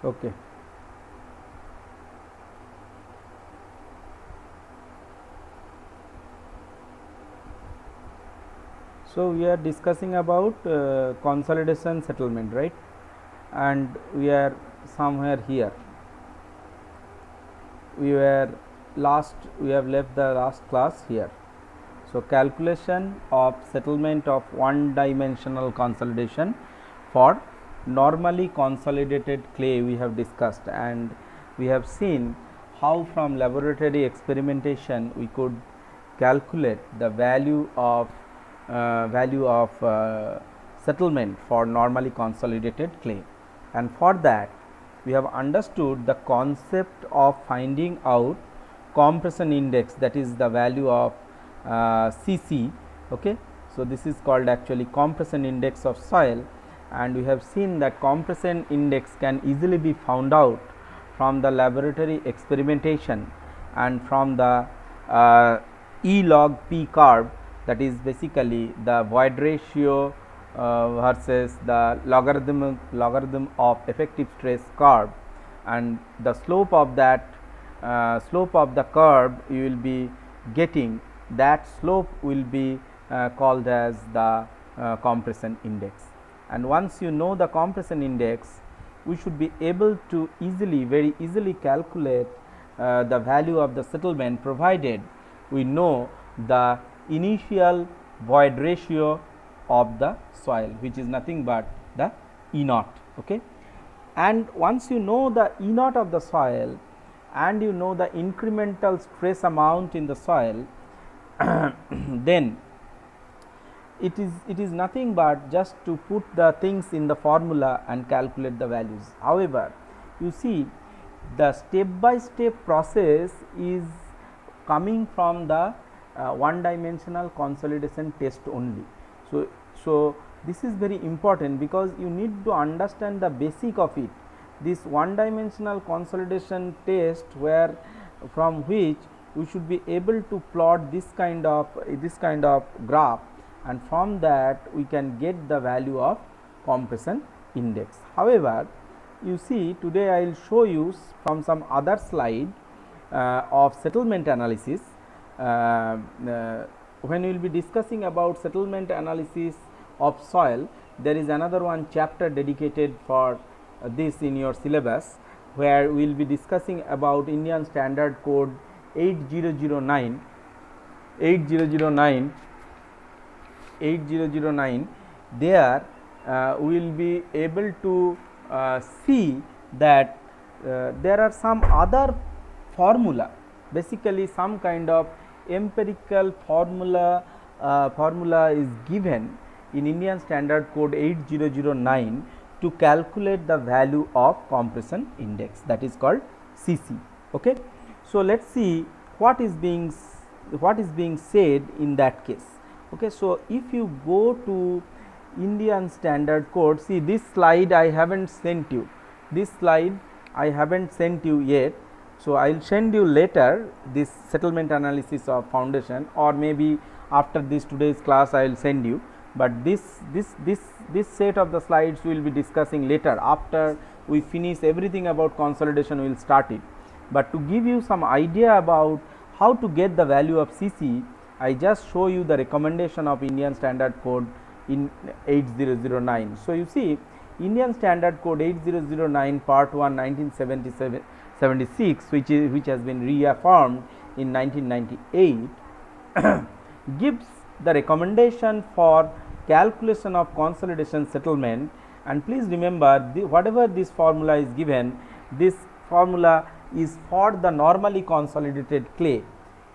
Okay. So we are discussing about consolidation settlement, right? And we are somewhere here. We have left the last class here. So calculation of settlement of one dimensional consolidation for normally consolidated clay we have discussed, and we have seen how from laboratory experimentation we could calculate the value of settlement for normally consolidated clay. And for that we have understood the concept of finding out compression index, that is the value of Cc. Okay. So, this is called actually compression index of soil, and we have seen that compression index can easily be found out from the laboratory experimentation and from the E log P curve, that is basically the void ratio versus the logarithm of effective stress curve, and the slope of that slope of the curve you will be getting, that slope will be called as the compression index. And once you know the compression index, we should be able to very easily calculate the value of the settlement, provided we know the initial void ratio of the soil, which is nothing but the E naught. Okay. And once you know the E naught of the soil and you know the incremental stress amount in the soil, then it is nothing but just to put the things in the formula and calculate the values. However, you see the step by step process is coming from the one dimensional consolidation test only. So this is very important, because you need to understand the basic of it. This one dimensional consolidation test, where from which we should be able to plot this kind of graph, and from that we can get the value of compression index. However, you see today I will show you from some other slide of settlement analysis. When we will be discussing about settlement analysis of soil, there is another one chapter dedicated for this in your syllabus, where we will be discussing about Indian Standard Code 8009. There we will be able to see that there are some other formula, basically some kind of empirical formula is given in Indian Standard Code 8009 to calculate the value of compression index, that is called Cc. Okay. So let us see what is being said in that case. Okay. So if you go to Indian Standard Code, see this slide I haven't sent you, yet. So I will send you later this settlement analysis of foundation, or maybe after this today's class I will send you, but this set of the slides we will be discussing later. After we finish everything about consolidation, we will start it. But to give you some idea about how to get the value of Cc, I just show you the recommendation of Indian Standard Code in 8009. So you see Indian Standard Code 8009 Part 1 1976, which has been reaffirmed in 1998, gives the recommendation for calculation of consolidation settlement. And please remember, whatever this formula is given, this formula is for the normally consolidated clay.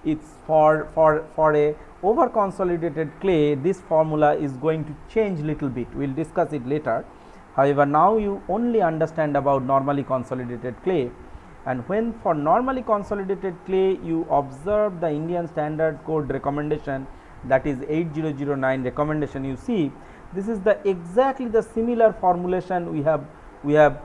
It's for a over consolidated clay, this formula is going to change little bit. We will discuss it later. However, now you only understand about normally consolidated clay, and when for normally consolidated clay you observe the Indian Standard Code recommendation, that is 8009 recommendation, you see this is the exactly the similar formulation we have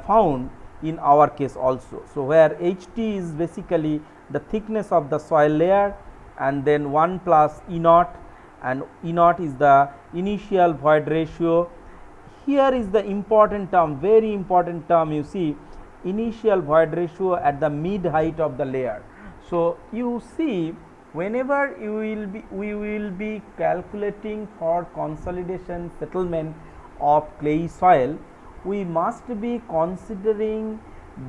found in our case also. So where Ht is basically the thickness of the soil layer, and then 1 plus E naught, and E naught is the initial void ratio. here is the important term, very important term, you see, initial void ratio at the mid height of the layer. So you see, whenever we will be calculating for consolidation settlement of clay soil, we must be considering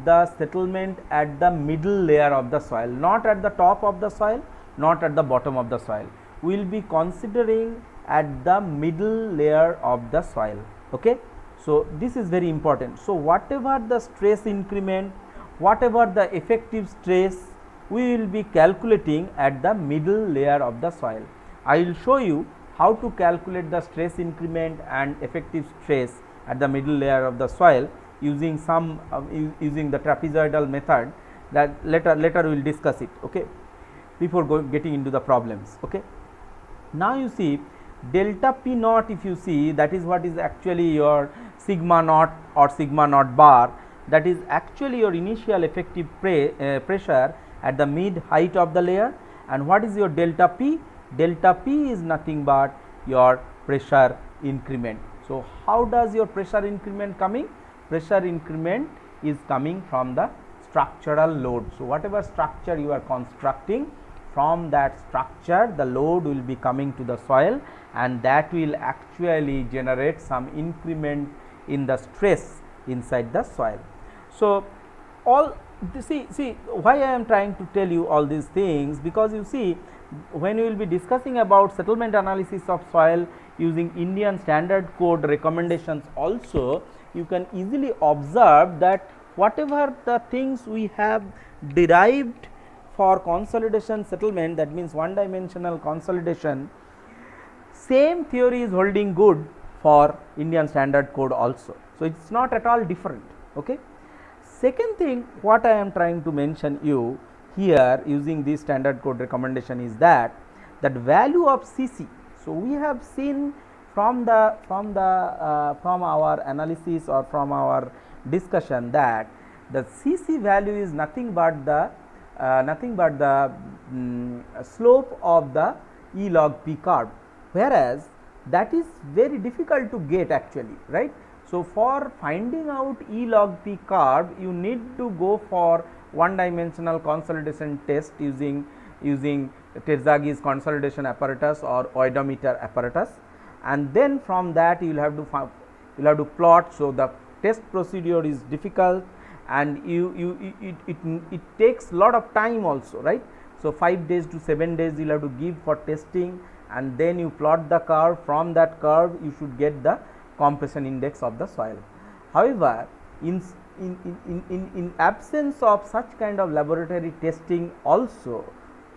the settlement at the middle layer of the soil, not at the top of the soil, not at the bottom of the soil. We will be considering at the middle layer of the soil. Okay. So this is very important. So whatever the stress increment, whatever the effective stress, we will be calculating at the middle layer of the soil. I will show you how to calculate the stress increment and effective stress at the middle layer of the soil using some using the trapezoidal method, that later we will discuss it. Okay, before getting into the problems. Okay, now you see delta P naught, if you see, that is what is actually your sigma naught or sigma naught bar, that is actually your initial effective pressure at the mid height of the layer. And what is your delta P? Delta P is nothing but your pressure increment. So how does your pressure increment coming? Pressure increment is coming from the structural load. So whatever structure you are constructing, from that structure the load will be coming to the soil, and that will actually generate some increment in the stress inside the soil. So all see why I am trying to tell you all these things, because you see, when we will be discussing about settlement analysis of soil using Indian Standard Code recommendations also, you can easily observe that whatever the things we have derived for consolidation settlement, that means one dimensional consolidation, same theory is holding good for Indian Standard Code also. So it is not at all different. Okay. Second thing what I am trying to mention you here using this Standard Code recommendation is that value of Cc. So we have seen from our analysis or from our discussion that the Cc value is nothing but the slope of the E log P curve, whereas that is very difficult to get actually, right? So for finding out E log P curve, you need to go for one dimensional consolidation test using Terzaghis consolidation apparatus or oedometer apparatus, and then from that you will have to plot. So the test procedure is difficult, and it takes lot of time also, right? So 5 days to 7 days you will have to give for testing, and then you plot the curve. From that curve you should get the compression index of the soil. However, in absence of such kind of laboratory testing also,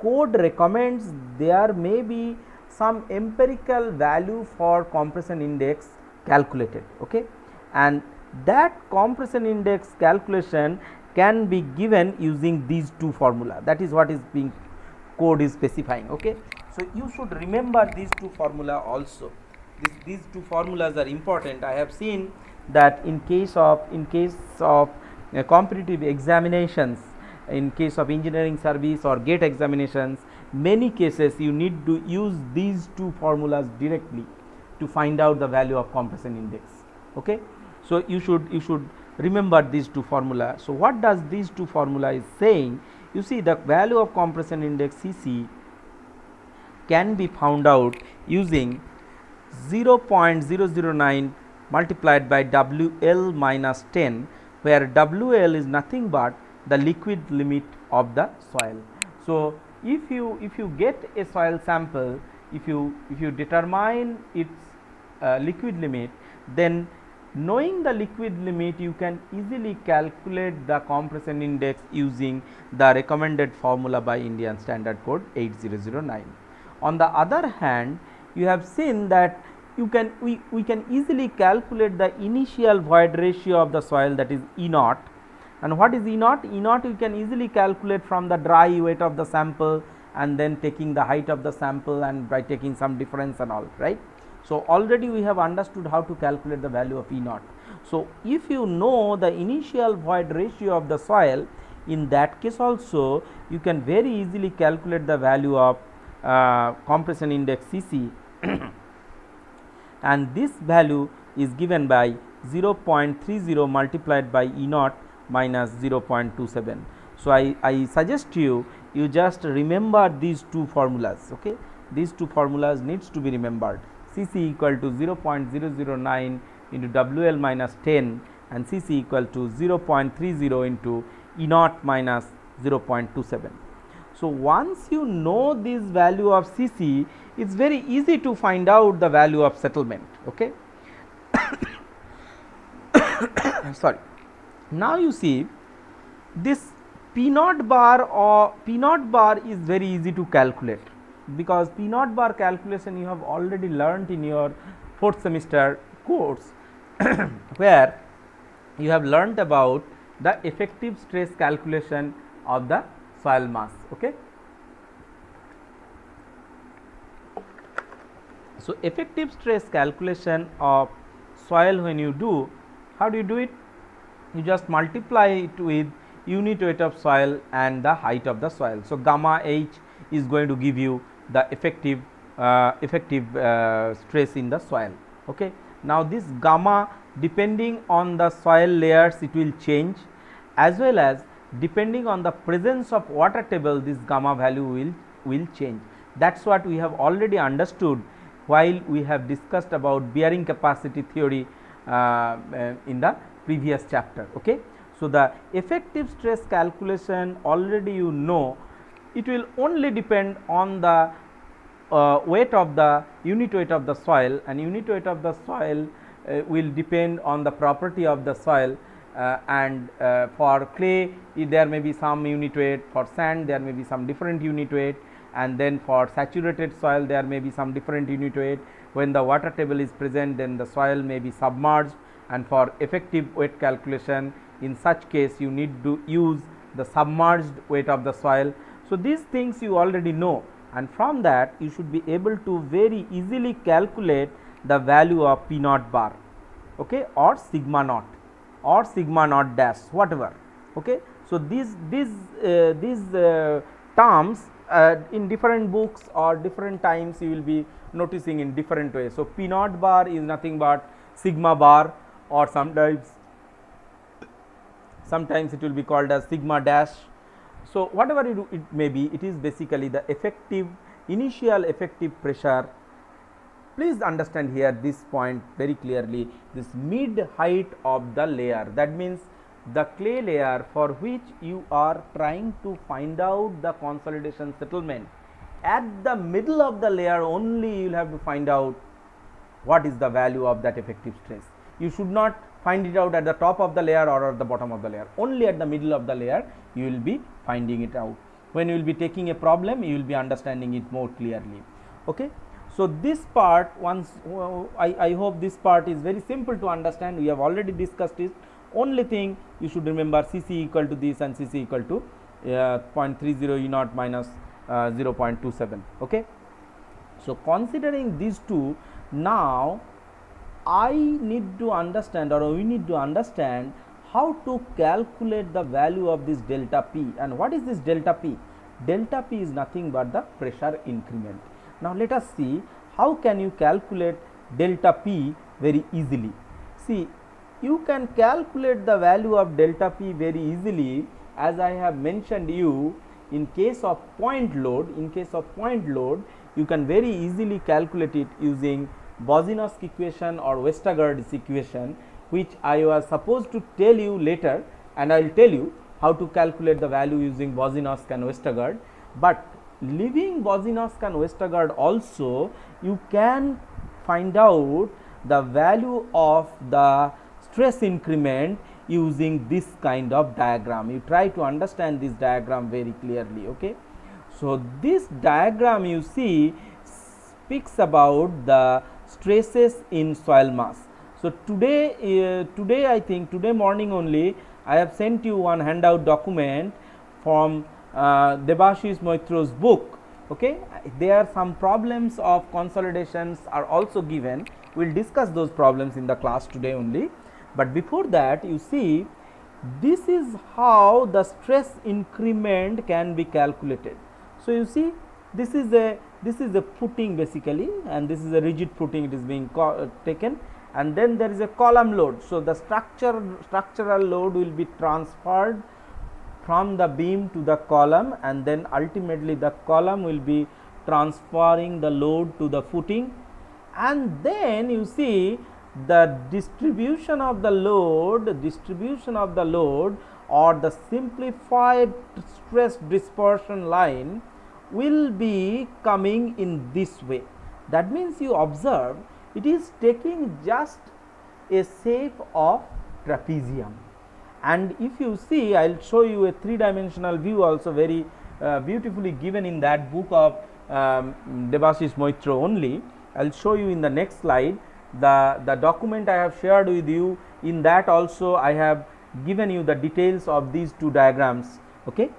code recommends there may be some empirical value for compression index calculated. Okay, and that compression index calculation can be given using these two formula. That is what is being code is specifying. Okay, so you should remember these two formula also. These two formulas are important. I have seen that in case of competitive examinations, in case of engineering service or gate examinations, many cases you need to use these two formulas directly to find out the value of compression index. Okay, so you should remember these two formula. So what does these two formula is saying? You see, the value of compression index Cc can be found out using 0.009 multiplied by WL minus 10, where WL is nothing but the liquid limit of the soil. So if you get a soil sample, if you determine its liquid limit, then knowing the liquid limit you can easily calculate the compression index using the recommended formula by Indian Standard Code 8009. On the other hand, you have seen that we can easily calculate the initial void ratio of the soil, that is E naught. And what is E naught? E naught you can easily calculate from the dry weight of the sample, and then taking the height of the sample and by taking some difference and all, right? So already we have understood how to calculate the value of E naught. So if you know the initial void ratio of the soil, in that case also you can very easily calculate the value of compression index Cc and this value is given by 0.30 multiplied by E naught minus 0.27. So, I suggest you just remember these two formulas. Okay, these two formulas needs to be remembered. Cc equal to 0.009 into WL minus 10 and Cc equal to 0.30 into E naught minus 0.27. So, once you know this value of Cc, it is very easy to find out the value of settlement. Okay. Sorry. Now, you see this P naught bar or P naught bar is very easy to calculate, because P naught bar calculation you have already learnt in your 4th semester course where you have learnt about the effective stress calculation of the soil mass. Okay. So, effective stress calculation of soil, when you do, how do you do it? You just multiply it with unit weight of soil and the height of the soil. So, gamma H is going to give you the effective stress in the soil. Okay. Now, this gamma, depending on the soil layers, it will change, as well as depending on the presence of water table, this gamma value will change. That is what we have already understood while we have discussed about bearing capacity theory in the previous chapter. Okay. So, the effective stress calculation already you know, it will only depend on the weight of the unit weight of the soil, and unit weight of the soil will depend on the property of the soil, and for clay there may be some unit weight, for sand there may be some different unit weight, and then for saturated soil there may be some different unit weight. When the water table is present, then the soil may be submerged, and for effective weight calculation, in such case you need to use the submerged weight of the soil. So, these things you already know, and from that you should be able to very easily calculate the value of P naught bar, okay, or sigma naught dash, whatever. Okay. So, these terms in different books or different times you will be noticing in different ways. So, P naught bar is nothing but sigma bar, or sometimes it will be called as sigma dash. So, whatever it may be, it is basically the initial effective pressure. Please understand here this point very clearly, this mid height of the layer, that means the clay layer for which you are trying to find out the consolidation settlement. At the middle of the layer only you will have to find out what is the value of that effective stress. You should not find it out at the top of the layer or at the bottom of the layer, only at the middle of the layer you will be finding it out. When you will be taking a problem, you will be understanding it more clearly. Okay. So, this part, once I hope this part is very simple to understand, we have already discussed it. Only thing you should remember, Cc equal to this and Cc equal to 0.30 E naught minus 0.27. Okay. So, considering these two, now I need to understand, or we need to understand, how to calculate the value of this delta P. And what is this delta P? Delta P is nothing but the pressure increment. Now, let us see how can you calculate delta P very easily. See, you can calculate the value of delta P very easily, as I have mentioned you, in case of point load. In case of point load, you can very easily calculate it using Boussinesq equation or Westergaard's equation, which I was supposed to tell you later, and I will tell you how to calculate the value using Boussinesq and Westergaard. But leaving Boussinesq and Westergaard also, you can find out the value of the stress increment using this kind of diagram. You try to understand this diagram very clearly. Okay. So, this diagram you see speaks about the stresses in soil mass. So, today I think today morning only I have sent you one handout document from Debashish Moitro's book. Okay. There are some problems of consolidations are also given. We will discuss those problems in the class today only. But before that, you see, this is how the stress increment can be calculated. So, you see, this is a footing basically, and this is a rigid footing, it is being taken, and then there is a column load. So the structural load will be transferred from the beam to the column, and then ultimately the column will be transferring the load to the footing, and then you see the distribution of the load or the simplified stress dispersion line will be coming in this way. That means you observe it is taking just a shape of trapezium, and if you see, I will show you a three-dimensional view also very beautifully given in that book of Debashish Moitra only. I will show you in the next slide. The document I have shared with you, in that also I have given you the details of these two diagrams. Okay.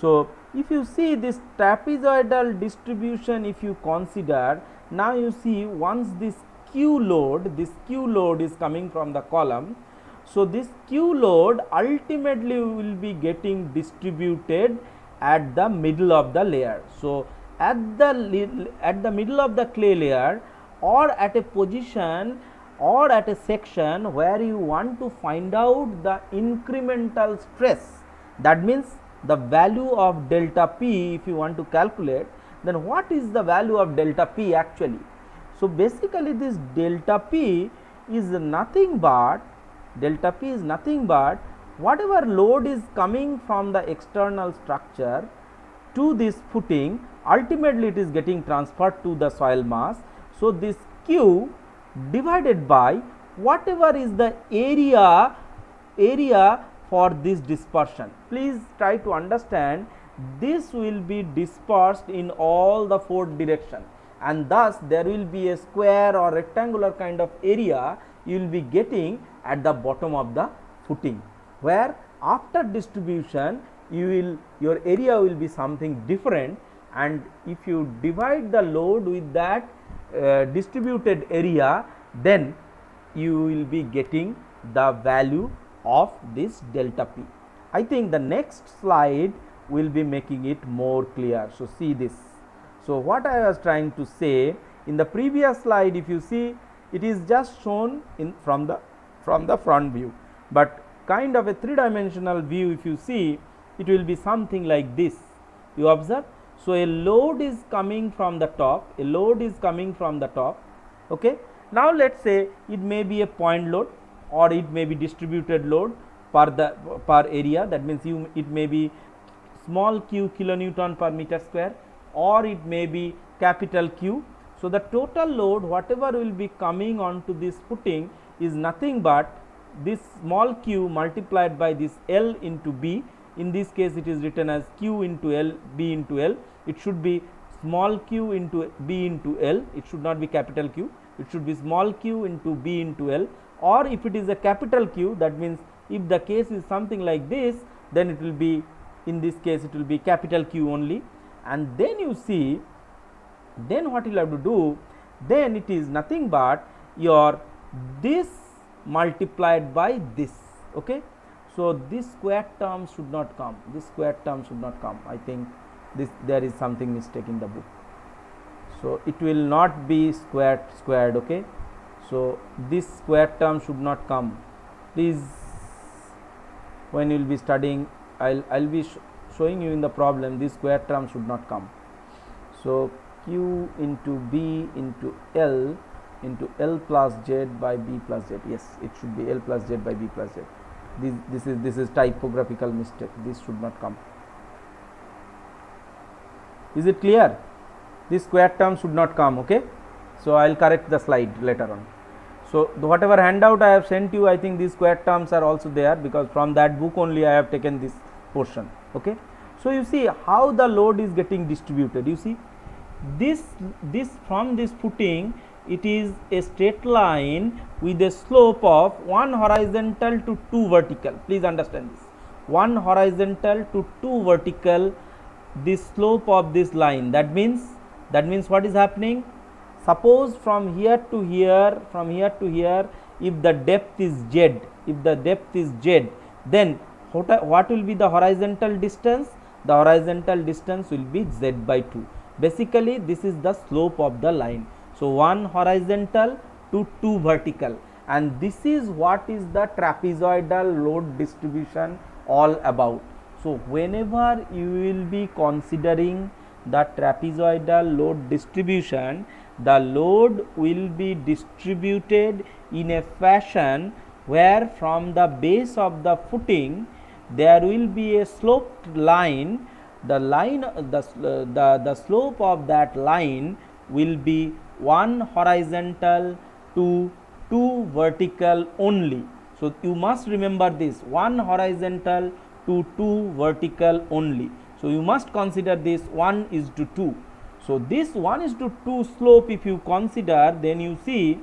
So if you see this trapezoidal distribution, if you consider, now you see once this Q load is coming from the column. So this Q load ultimately will be getting distributed at the middle of the layer. So at the middle of the clay layer, or at a position or at a section where you want to find out the incremental stress, that means the value of delta P, if you want to calculate, then what is the value of delta P actually? So basically this delta P is nothing but whatever load is coming from the external structure to this footing, ultimately it is getting transferred to the soil mass. So this Q divided by whatever is the area for this dispersion. Please try to understand, this will be dispersed in all the four directions, and thus there will be a square or rectangular kind of area you will be getting at the bottom of the footing, where after distribution your area will be something different, and if you divide the load with that distributed area, then you will be getting the value of this delta P. I think the next slide will be making it more clear. So see this. So what I was trying to say, in the previous slide, if you see, it is just shown in from the front view, but kind of a three-dimensional view, if you see, it will be something like this. You observe. So a load is coming from the top, okay. Now let us say it may be a point load, or it may be distributed load per area, that means it may be small q kilonewton per meter square, or it may be capital Q. So the total load whatever will be coming onto this footing is nothing but this small q multiplied by this L into B. In this case it is written as Q into L, B into L. It should be small q into B into L, it should not be capital Q, it should be small q into B into L, or if it is a capital Q, that means if the case is something like this, then it will be, in this case it will be capital Q only. And then you see, then what you will have to do, then it is nothing but your this multiplied by this, okay. So this square term should not come, I think there is something mistake in the book. So it will not be squared, okay. So this square term should not come. Please, when you will be studying, I'll be showing you in the problem, this square term should not come. So Q into B into L plus Z by B plus Z. Yes, it should be L plus Z by B plus Z. This is typographical mistake. This should not come. Is it clear? This square term should not come. Okay. So I will correct the slide later on. So whatever handout I have sent you, I think these square terms are also there, because from that book only I have taken this portion. Okay. So you see how the load is getting distributed. You see this from this footing, it is a straight line with a slope of 1 horizontal to 2 vertical. Please understand this, 1 horizontal to 2 vertical, this slope of this line. That means what is happening? Suppose from here to here, if the depth is Z, then what will be the horizontal distance? The horizontal distance will be Z by 2. Basically this is the slope of the line. So 1 horizontal to 2 vertical, and this is what is the trapezoidal load distribution all about. So whenever you will be considering the trapezoidal load distribution, the load will be distributed in a fashion where from the base of the footing there will be a sloped line. The line, the slope of that line will be one horizontal to two vertical only. So you must remember this, one horizontal to two vertical only. So you must consider this 1:2. So this 1:2 slope if you consider, then you see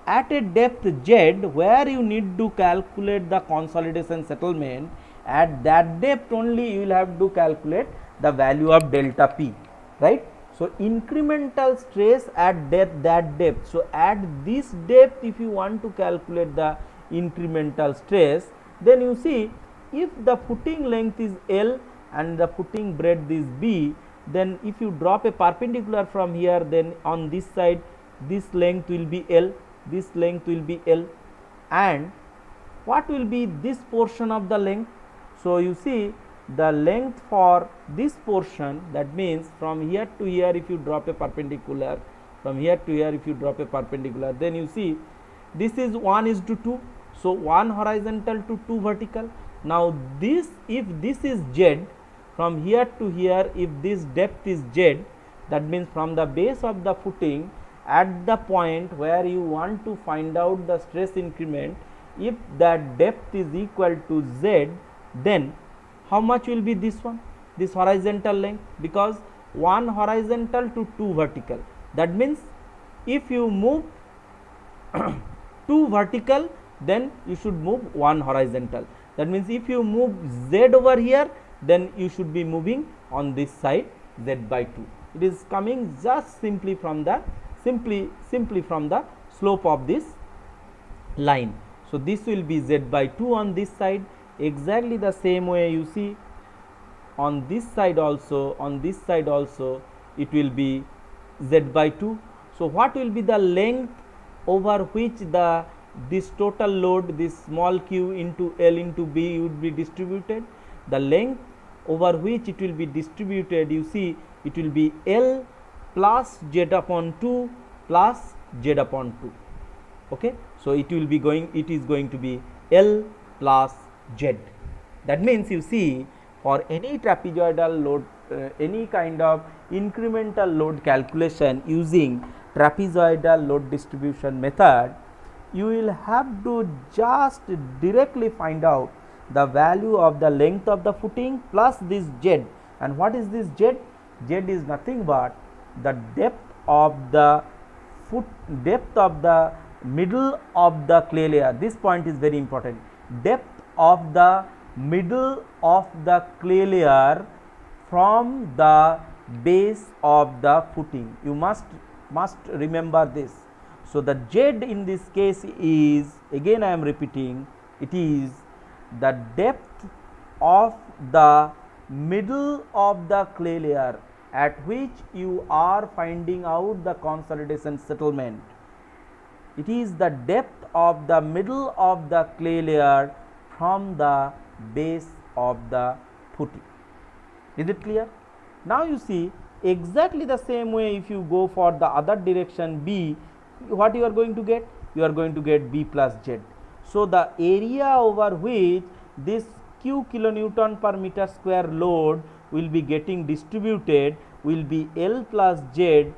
at a depth z where you need to calculate the consolidation settlement, at that depth only you will have to calculate the value of delta p, right. So incremental stress at that depth. So at this depth if you want to calculate the incremental stress, then you see if the footing length is L and the footing breadth is B, then if you drop a perpendicular from here, then on this side this length will be L, this length will be L, and what will be this portion of the length. So you see the length for this portion, that means from here to here if you drop a perpendicular, from here to here if you drop a perpendicular, then you see this is 1:2. So one horizontal to two vertical. Now this, if this is z, from here to here if this depth is z, that means from the base of the footing at the point where you want to find out the stress increment, if that depth is equal to z, then how much will be this one, this horizontal length, because one horizontal to two vertical, that means if you move two vertical, then you should move one horizontal. That means if you move z over here, then you should be moving on this side z/2. It is coming just simply from the from the slope of this line. So this will be z/2 on this side. Exactly the same way you see on this side also, on this side also it will be z/2. So what will be the length over which this total load, this small q into L into B would be distributed? The length over which it will be distributed, you see it will be L plus z/2 plus z/2. Okay, so it will be going, it is going to be L plus z. That means you see for any trapezoidal load, any kind of incremental load calculation using trapezoidal load distribution method, you will have to just directly find out the value of the length of the footing plus this z. And what is this z? Z is nothing but the depth of the depth of the middle of the clay layer. This point is very important. Depth of the middle of the clay layer from the base of the footing. You must remember this. So the z in this case is, again I am repeating, it is the depth of the middle of the clay layer at which you are finding out the consolidation settlement. It is the depth of the middle of the clay layer from the base of the footing. Is it clear? Now you see exactly the same way if you go for the other direction B, what you are going to get? You are going to get B plus Z. So the area over which this q kilonewton per meter square load will be getting distributed will be L plus Z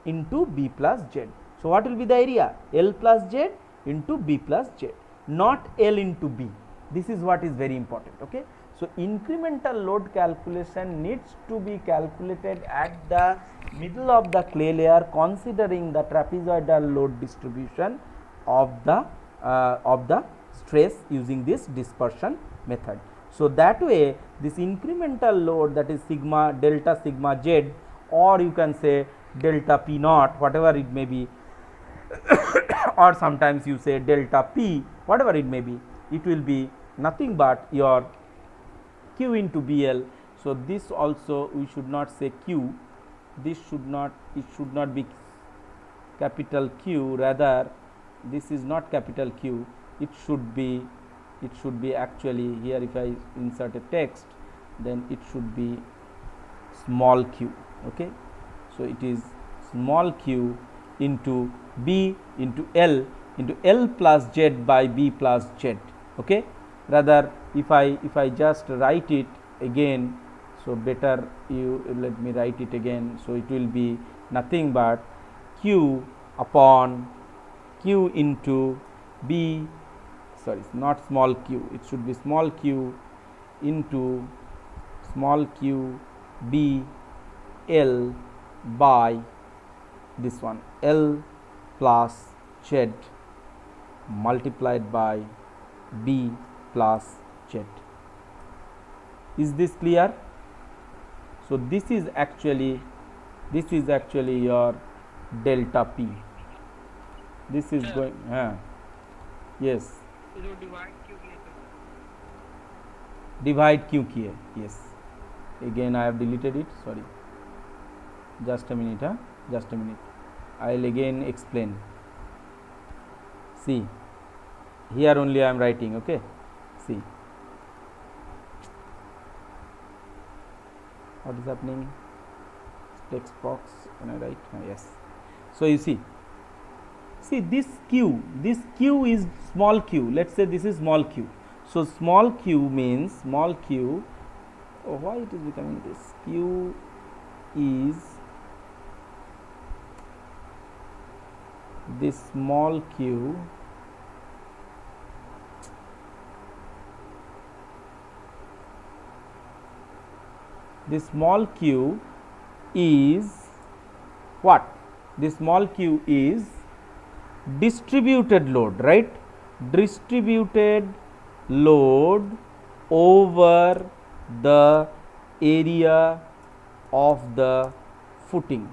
into B plus Z. So what will be the area? L plus Z into B plus Z, not L into B. This is what is very important. Okay. So incremental load calculation needs to be calculated at the middle of the clay layer, considering the trapezoidal load distribution of the stress using this dispersion method. So that way this incremental load, that is sigma, delta sigma z, or you can say delta p naught, whatever it may be, or sometimes you say delta p, whatever it may be, it will be nothing but your q into BL. So this also we should not say q, this should not, it should not be capital Q, rather this is not capital Q, it should be actually here. If I insert a text, then it should be small q. Okay, so it is small q into B into L plus Z by B plus Z. Okay, rather if I just write it again, so better you let me write it again. So it will be nothing but Q upon Q into B, sorry, not small q, it should be small q into small q B L by this one L plus Z multiplied by B plus Z. Is this clear? So this is actually your delta P. This is going yes, divide q किए, yes, again I have deleted it, sorry, just a minute, just a minute, I will again explain. See, here only I am writing. Okay, see what is happening, text box when I write, yes. So you see this q is small q, let us say this is small q. So small q means small q, oh, why it is becoming this, q is this small q this small q is what? This small q is distributed load, right? Distributed load over the area of the footing.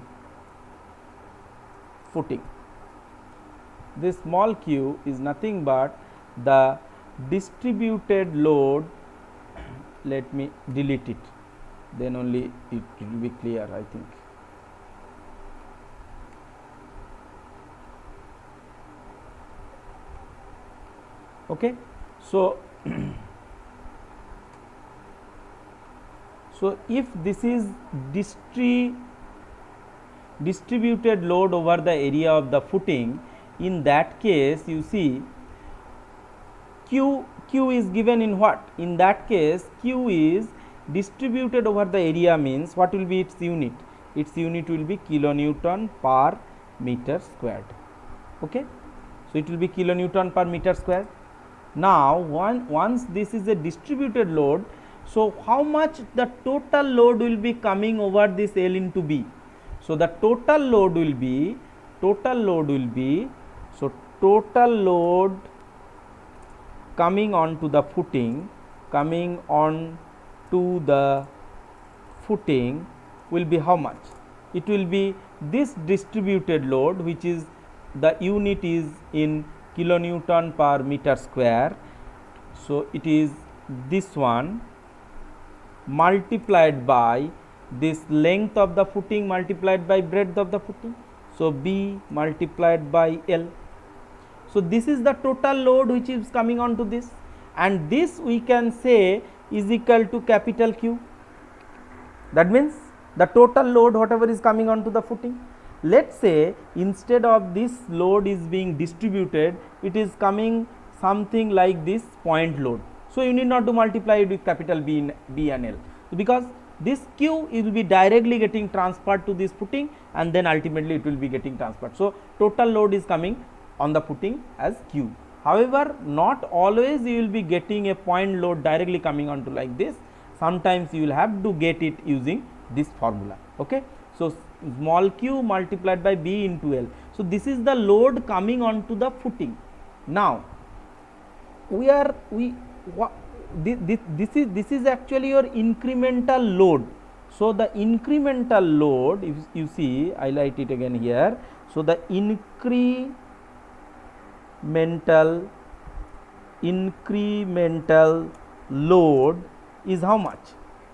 This small q is nothing but the distributed load. Let me delete it, then only it will be clear, I think. Okay, so so if this is distributed load over the area of the footing, in that case you see q is given in what? In that case q is distributed over the area means what will be its unit? Its unit will be kilonewton per meter squared. Okay, so it will be kilonewton per meter squared. Now once this is a distributed load, so how much the total load will be coming over this L into B? So the total load will be so total load coming on to the footing, will be how much? It will be this distributed load, which is the unit is in kilonewton per meter square. So it is this one multiplied by this length of the footing multiplied by breadth of the footing. So B multiplied by L. So this is the total load which is coming on to this, and this we can say is equal to capital Q. That means the total load whatever is coming on to the footing. Let's say instead of this load is being distributed, it is coming something like this point load. So you need not to multiply it with capital B and L, because this Q will be directly getting transferred to this footing, and then ultimately it will be getting transferred. So total load is coming on the footing as Q. However, not always you will be getting a point load directly coming onto like this. Sometimes you will have to get it using this formula. Okay, so small q multiplied by B into L. So this is the load coming onto the footing. Now this is actually your incremental load. So the incremental load, if you see, I write it again here. So the incremental load is how much?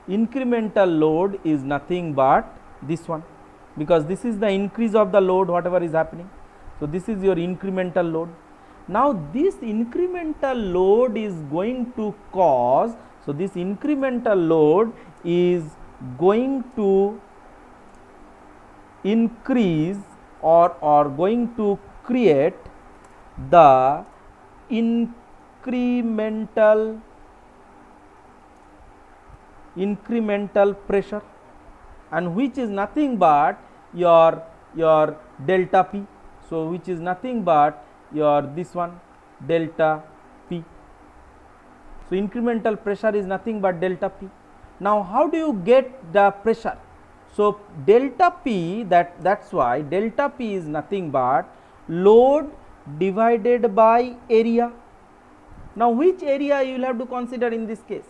Incremental load is nothing but this one, because this is the increase of the load whatever is happening. So this is your incremental load. Now this incremental load is going to cause, so this incremental load is going to increase or going to create the incremental pressure, and which is nothing but your delta P. So which is nothing but your this one delta P. So incremental pressure is nothing but delta P. Now how do you get the pressure? So delta P, that's why delta P is nothing but load divided by area. Now which area you will have to consider in this case?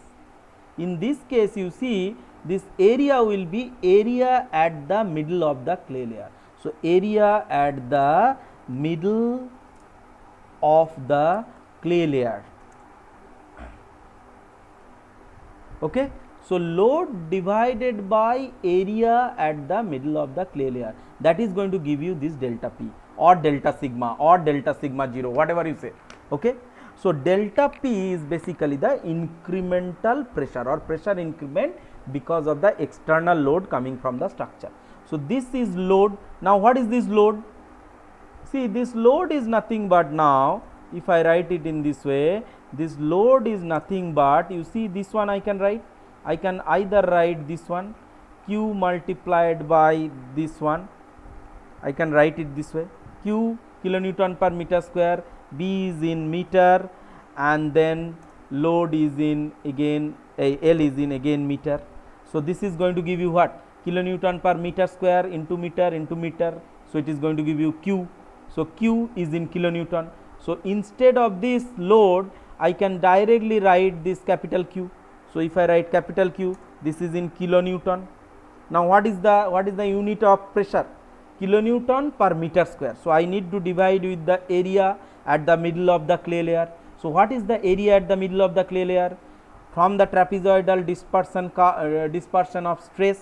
In this case, you see this area will be area at the middle of the clay layer. So area at the middle of the clay layer. Okay. So load divided by area at the middle of the clay layer, that is going to give you this delta P or delta sigma 0, whatever you say. Okay. So delta P is basically the incremental pressure or pressure increment because of the external load coming from the structure. So this is load. Now what is this load? See, this load is nothing but, now if I write it in this way, this load is nothing but, you see this one I can write. I can either write this one Q multiplied by this one, I can write it this way, Q kilonewton per meter square, B is in meter, and then load is in again L is in again meter. So this is going to give you what? Kilonewton per meter square into meter. So it is going to give you Q. So Q is in kilonewton. So instead of this load, I can directly write this capital Q. So if I write capital Q, this is in kilonewton. Now what is the unit of pressure? Kilonewton per meter square. So I need to divide with the area at the middle of the clay layer. So what is the area at the middle of the clay layer? From the trapezoidal dispersion of stress,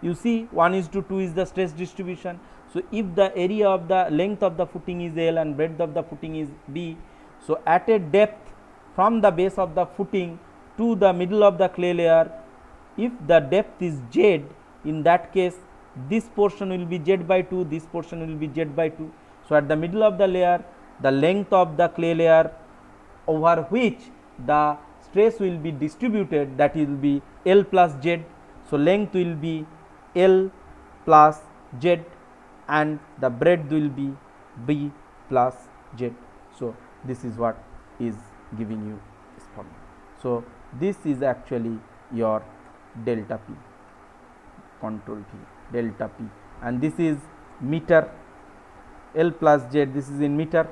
you see 1:2 is the stress distribution. So if the area of the length of the footing is L and breadth of the footing is B, so at a depth from the base of the footing to the middle of the clay layer, if the depth is Z, in that case this portion will be Z by 2, this portion will be Z by 2. So at the middle of the layer, the length of the clay layer over which the stress will be distributed, that will be L plus Z. So length will be L plus Z and the breadth will be B plus Z. So this is what is giving you this formula. So this is actually your delta P, control P, delta P, and this is meter, L plus Z, this is in meter,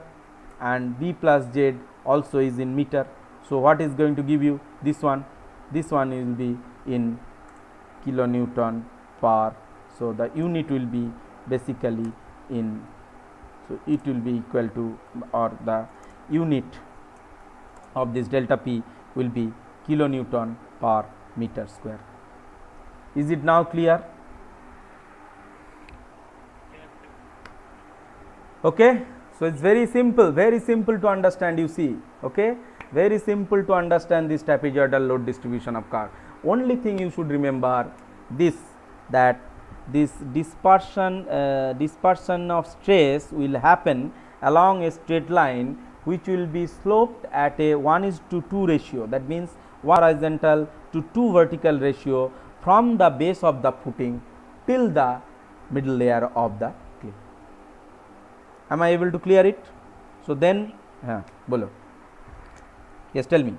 and B plus Z also is in meter. So what is going to give you this one? This one will be in kilonewton per. So the unit will be basically in, so it will be equal to, or the unit of this delta P will be kilonewton per meter square. Is it now clear? Okay. So it's very simple to understand, you see. Okay, very simple to understand this trapezoidal load distribution of car. Only thing you should remember this, that this dispersion of stress will happen along a straight line which will be sloped at a 1:2 ratio. That means 1 horizontal to 2 vertical ratio from the base of the footing till the middle layer of the clay. Am I able to clear it? So then, bolo. Yes, tell me.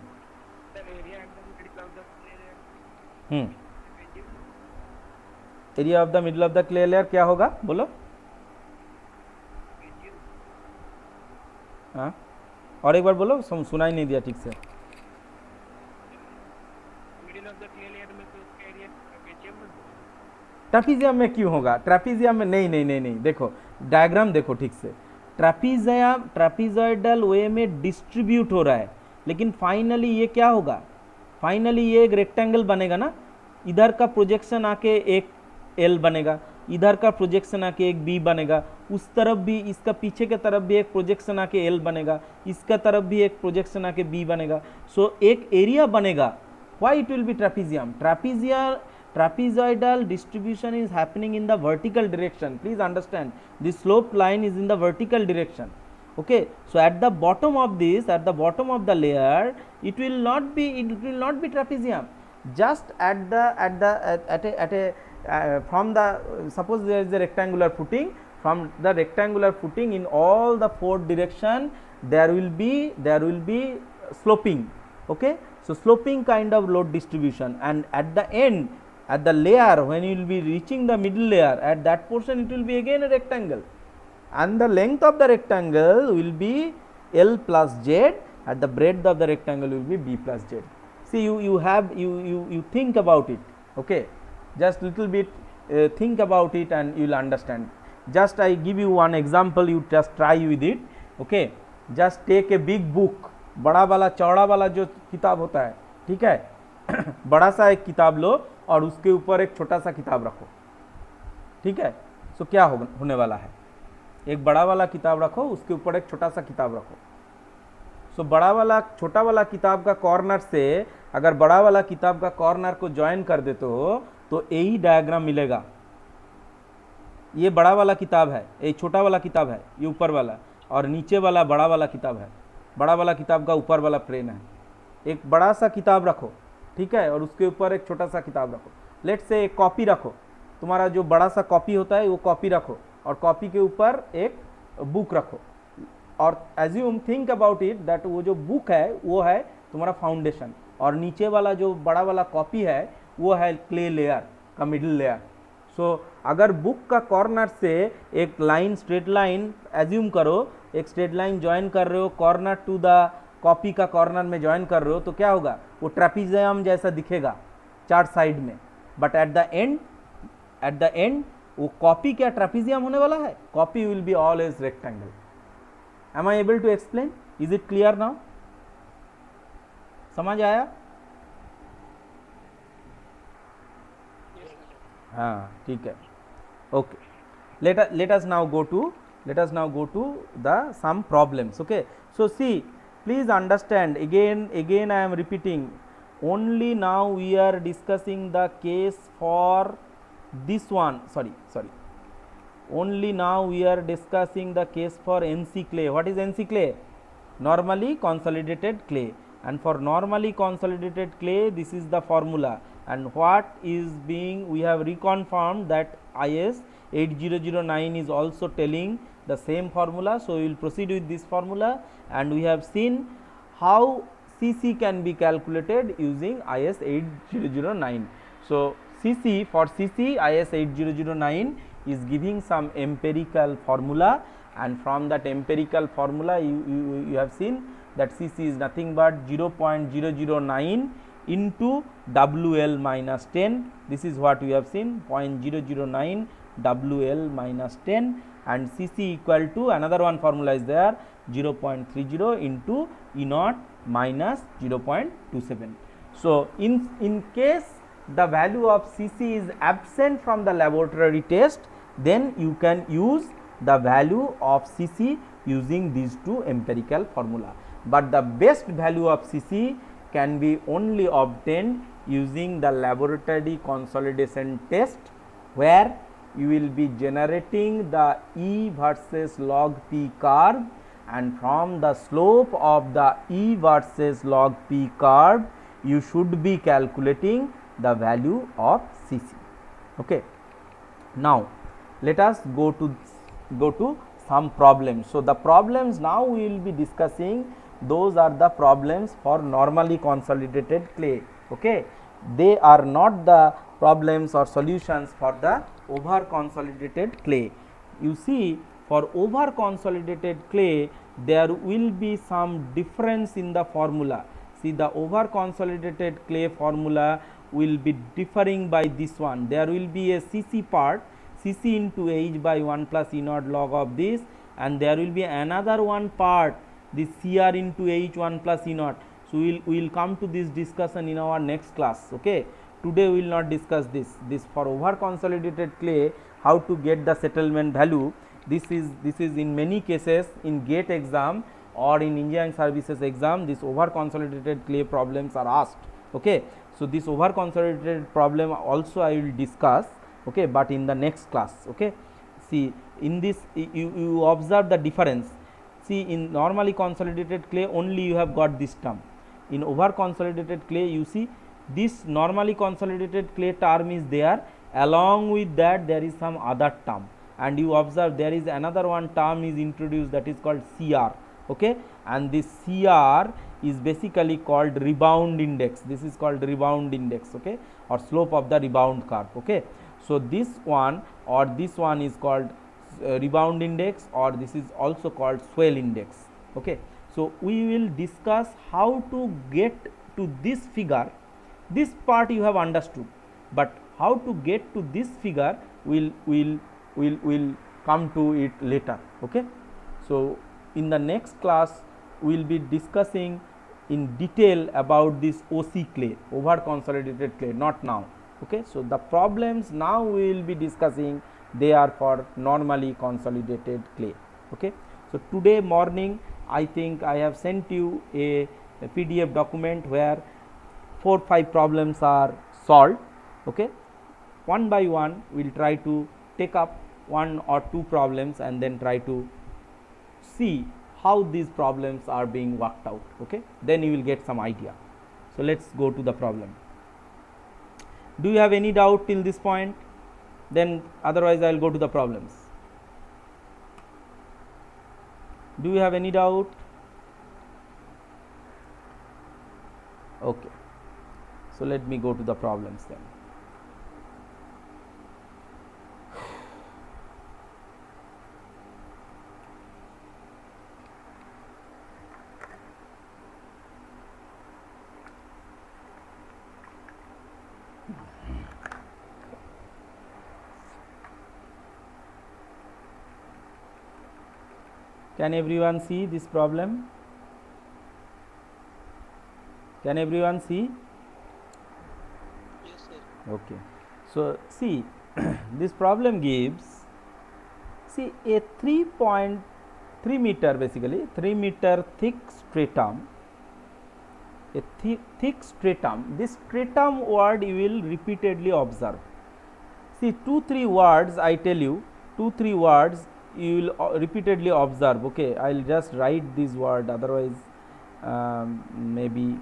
Area of the middle of the clay layer क्या होगा, बोलो. हाँ, और एक बार बोलो, सुनाई नहीं दिया ठीक से. ट्रैपीजियम में क्यों होगा? ट्रैपीजियम में नहीं, देखो डायग्राम देखो ठीक से. ट्रैपीजॉइडल वे में डिस्ट्रीब्यूट हो रहा है, लेकिन फाइनली ये क्या होगा? फाइनली ये एक रेक्टेंगल बनेगा ना. इधर का प्रोजेक्शन आके एक एल बनेगा, इधर का प्रोजेक्शन आके एक बी बनेगा, उस तरफ भी, इसका पीछे के तरफ भी एक प्रोजेक्शन आके L बनेगा, इसका तरफ भी एक प्रोजेक्शन आके B बनेगा. सो एक एरिया बनेगा. Why it will be trapezium? Trapezoidal distribution is happening in the vertical direction. Please understand, the slope line is in the vertical direction. Okay, so at the bottom of this, at the bottom of the layer, it will not be trapezium. Just at a from the suppose there is a rectangular footing, from the rectangular footing in all the four direction there will be sloping. Okay, so sloping kind of load distribution, and at the end, at the layer, when you will be reaching the middle layer, at that portion it will be again a rectangle, and the length of the rectangle will be L plus Z, at the breadth of the rectangle will be B plus Z. See, you think about it. Okay, just little bit think about it and you will understand. Just I give you one example, you just try with it. Okay, just take a big book, बड़ा वाला चौड़ा वाला जो किताब होता है, ठीक है बड़ा सा एक किताब लो और उसके ऊपर एक छोटा सा किताब रखो, ठीक है. सो क्या होने वाला है, एक बड़ा वाला किताब रखो, उसके ऊपर एक छोटा सा किताब रखो. सो बड़ा वाला छोटा वाला किताब का कॉर्नर से अगर बड़ा वाला किताब का कॉर्नर को ज्वाइन कर देते हो तो यही डायग्राम मिलेगा. ये बड़ा वाला किताब है, ये छोटा वाला किताब है, ये ऊपर वाला, और नीचे वाला बड़ा वाला किताब है. बड़ा वाला किताब का ऊपर वाला प्लेन है. एक बड़ा सा किताब रखो, ठीक है, और उसके ऊपर एक छोटा सा किताब रखो. लेट से एक कॉपी रखो, तुम्हारा जो बड़ा सा कॉपी होता है वो कॉपी रखो, और कॉपी के ऊपर एक बुक रखो, और assume think about it that वो जो बुक है वो है तुम्हारा फाउंडेशन, और नीचे वाला जो बड़ा वाला कॉपी है वो है क्ले लेयर का मिडिल लेयर. सो अगर बुक का कॉर्नर से एक लाइन, स्ट्रेट लाइन एज्यूम करो, एक स्ट्रेट लाइन ज्वाइन कर रहे हो, कॉर्नर टू द कॉपी का कॉर्नर में ज्वाइन कर रहे हो, तो क्या होगा, वो ट्रेपेजियम जैसा दिखेगा चार साइड में. बट एट द एंड वो कॉपी क्या ट्रेपेजियम होने वाला है, copy will be always rectangle. Am I able to explain? Is it clear now? समझ आया? हाँ, ठीक है. Okay, let us now go to the some problems. Okay, so see, please understand, again I am repeating, only now we are discussing the case for this one. Sorry, only now we are discussing the case for NC clay. What is NC clay? Normally consolidated clay. And for normally consolidated clay, this is the formula. And what is being, we have reconfirmed that IS 8009 is also telling the same formula. So we will proceed with this formula, and we have seen how CC can be calculated using IS 8009. So CC, for CC, IS 8009 is giving some empirical formula, and from that empirical formula you have seen that CC is nothing but 0.009 into WL minus 10. This is what we have seen, 0.009 WL minus 10, and CC equal to, another one formula is there, 0.30 into E naught minus 0.27. So in case the value of CC is absent from the laboratory test, then you can use the value of CC using these two empirical formula. But the best value of CC can be only obtained using the laboratory consolidation test, where you will be generating the E versus log P curve, and from the slope of the E versus log P curve you should be calculating the value of CC. Okay. Now let us go to some problems. So the problems now we will be discussing, those are the problems for normally consolidated clay. Okay, they are not the problems or solutions for the over consolidated clay. You see, for over consolidated clay there will be some difference in the formula. See, the over consolidated clay formula will be differing by this one. There will be a CC part, CC into H by 1 plus E naught log of this, and there will be another one part, this CR into H 1 plus E naught. So we will come to this discussion in our next class. Okay, today we will not discuss this for over consolidated clay, how to get the settlement value. this is in many cases in GATE exam or in engineering services exam, this over consolidated clay problems are asked. Okay. So, this over consolidated problem also I will discuss, okay, but in the next class. Okay. See, in this you observe the difference. See, in normally consolidated clay only you have got this term. In over consolidated clay you see this normally consolidated clay term is there, along with that there is some other term, and you observe there is another one term is introduced, that is called CR. Okay. And this CR is basically called rebound index. This is called rebound index, okay, or slope of the rebound curve. Okay. So, this one or this one is called rebound index, or this is also called swell index. Okay. So, we will discuss how to get to this figure. This part you have understood, but how to get to this figure will come to it later. Okay. So, in the next class we will be discussing in detail about this OC clay, over consolidated clay, not now. Okay. So, the problems now we will be discussing, they are for normally consolidated clay. Okay. So, today morning I think I have sent you a PDF document where 4-5 problems are solved. Okay. One by one we will try to take up 1 or 2 problems and then try to see how these problems are being worked out. Okay. Then you will get some idea. So, let us go to the problem. Do you have any doubt till this point? Then otherwise I will go to the problems. Do you have any doubt? Okay. So, let me go to the problems then. Can everyone see this problem? Can everyone see? Yes, sir. Okay. So, see this problem gives, see, a 3.3 meter, basically 3 meter thick stratum, a thick stratum. This stratum word you will repeatedly observe. See, 2-3 words I tell you, 2-3 words you will repeatedly observe. Okay, I will just write this word, otherwise maybe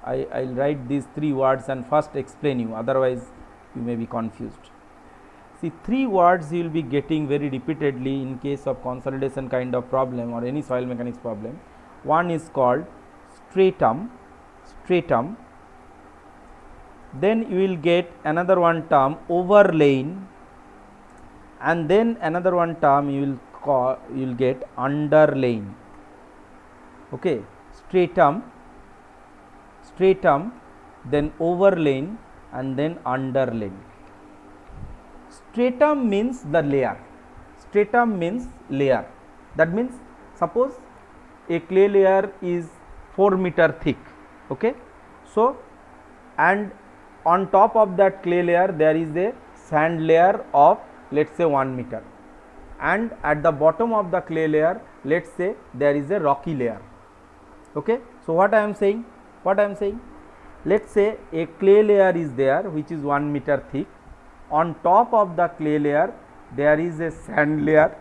I will write these 3 words and first explain you, otherwise you may be confused. See, 3 words you will be getting very repeatedly in case of consolidation kind of problem or any soil mechanics problem. One is called stratum, then you will get another one term overlaying, and then another one term you will get underlaying. Okay. Stratum, then overlaying, and then underlaying. Stratum means the layer. Stratum means layer. That means suppose a clay layer is 4 meter thick. Okay. So, and on top of that clay layer there is a sand layer of, let us say, 1 meter, and at the bottom of the clay layer let us say there is a rocky layer. Okay. So, what I am saying? Let us say a clay layer is there which is 1 meter thick. On top of the clay layer there is a sand layer,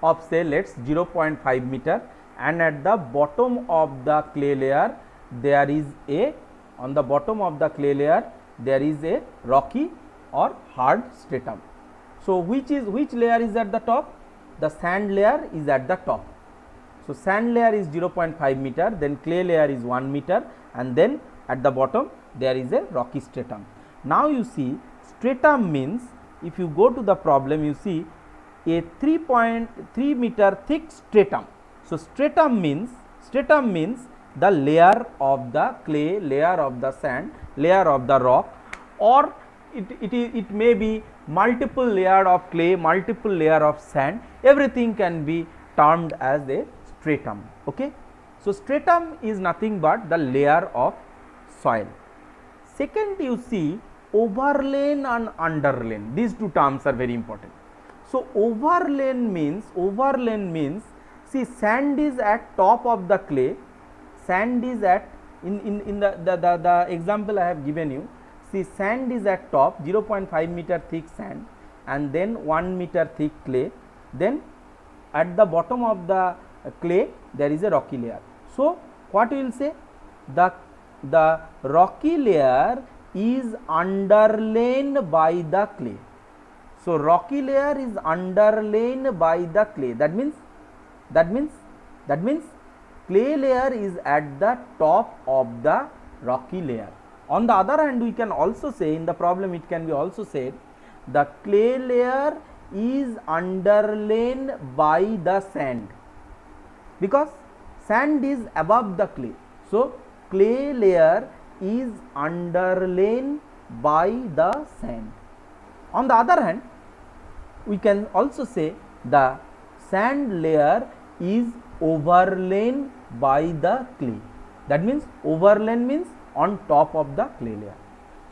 of, say, let us 0.5 meter, and at the bottom of the clay layer there is a, on the bottom of the clay layer there is a rocky or hard stratum. So, which layer is at the top? The sand layer is at the top. So, sand layer is 0.5 meter, then clay layer is 1 meter, and then at the bottom there is a rocky stratum. Now, you see, stratum means, if you go to the problem, you see a 3.3 meter thick stratum. So, stratum means the layer of the clay, layer of the sand, layer of the rock, or it may be multiple layer of clay, multiple layer of sand, everything can be termed as a stratum. Okay. So, stratum is nothing but the layer of soil. Second, you see overlain and underlain, these two terms are very important. So overlain means see, sand is at top of the clay, sand is at in the example I have given you. See, sand is at top, 0.5 meter thick sand, and then 1 meter thick clay, then at the bottom of the clay there is a rocky layer. So what we will say, the rocky layer is underlain by the clay. So rocky layer is underlain by the clay. That means clay layer is at the top of the rocky layer. On the other hand, we can also say, in the problem it can be also said, the clay layer is underlain by the sand, because sand is above the clay. So clay layer is underlain by the sand. On the other hand, we can also say the sand layer is overlain by the clay. That means overlain means on top of the clay layer.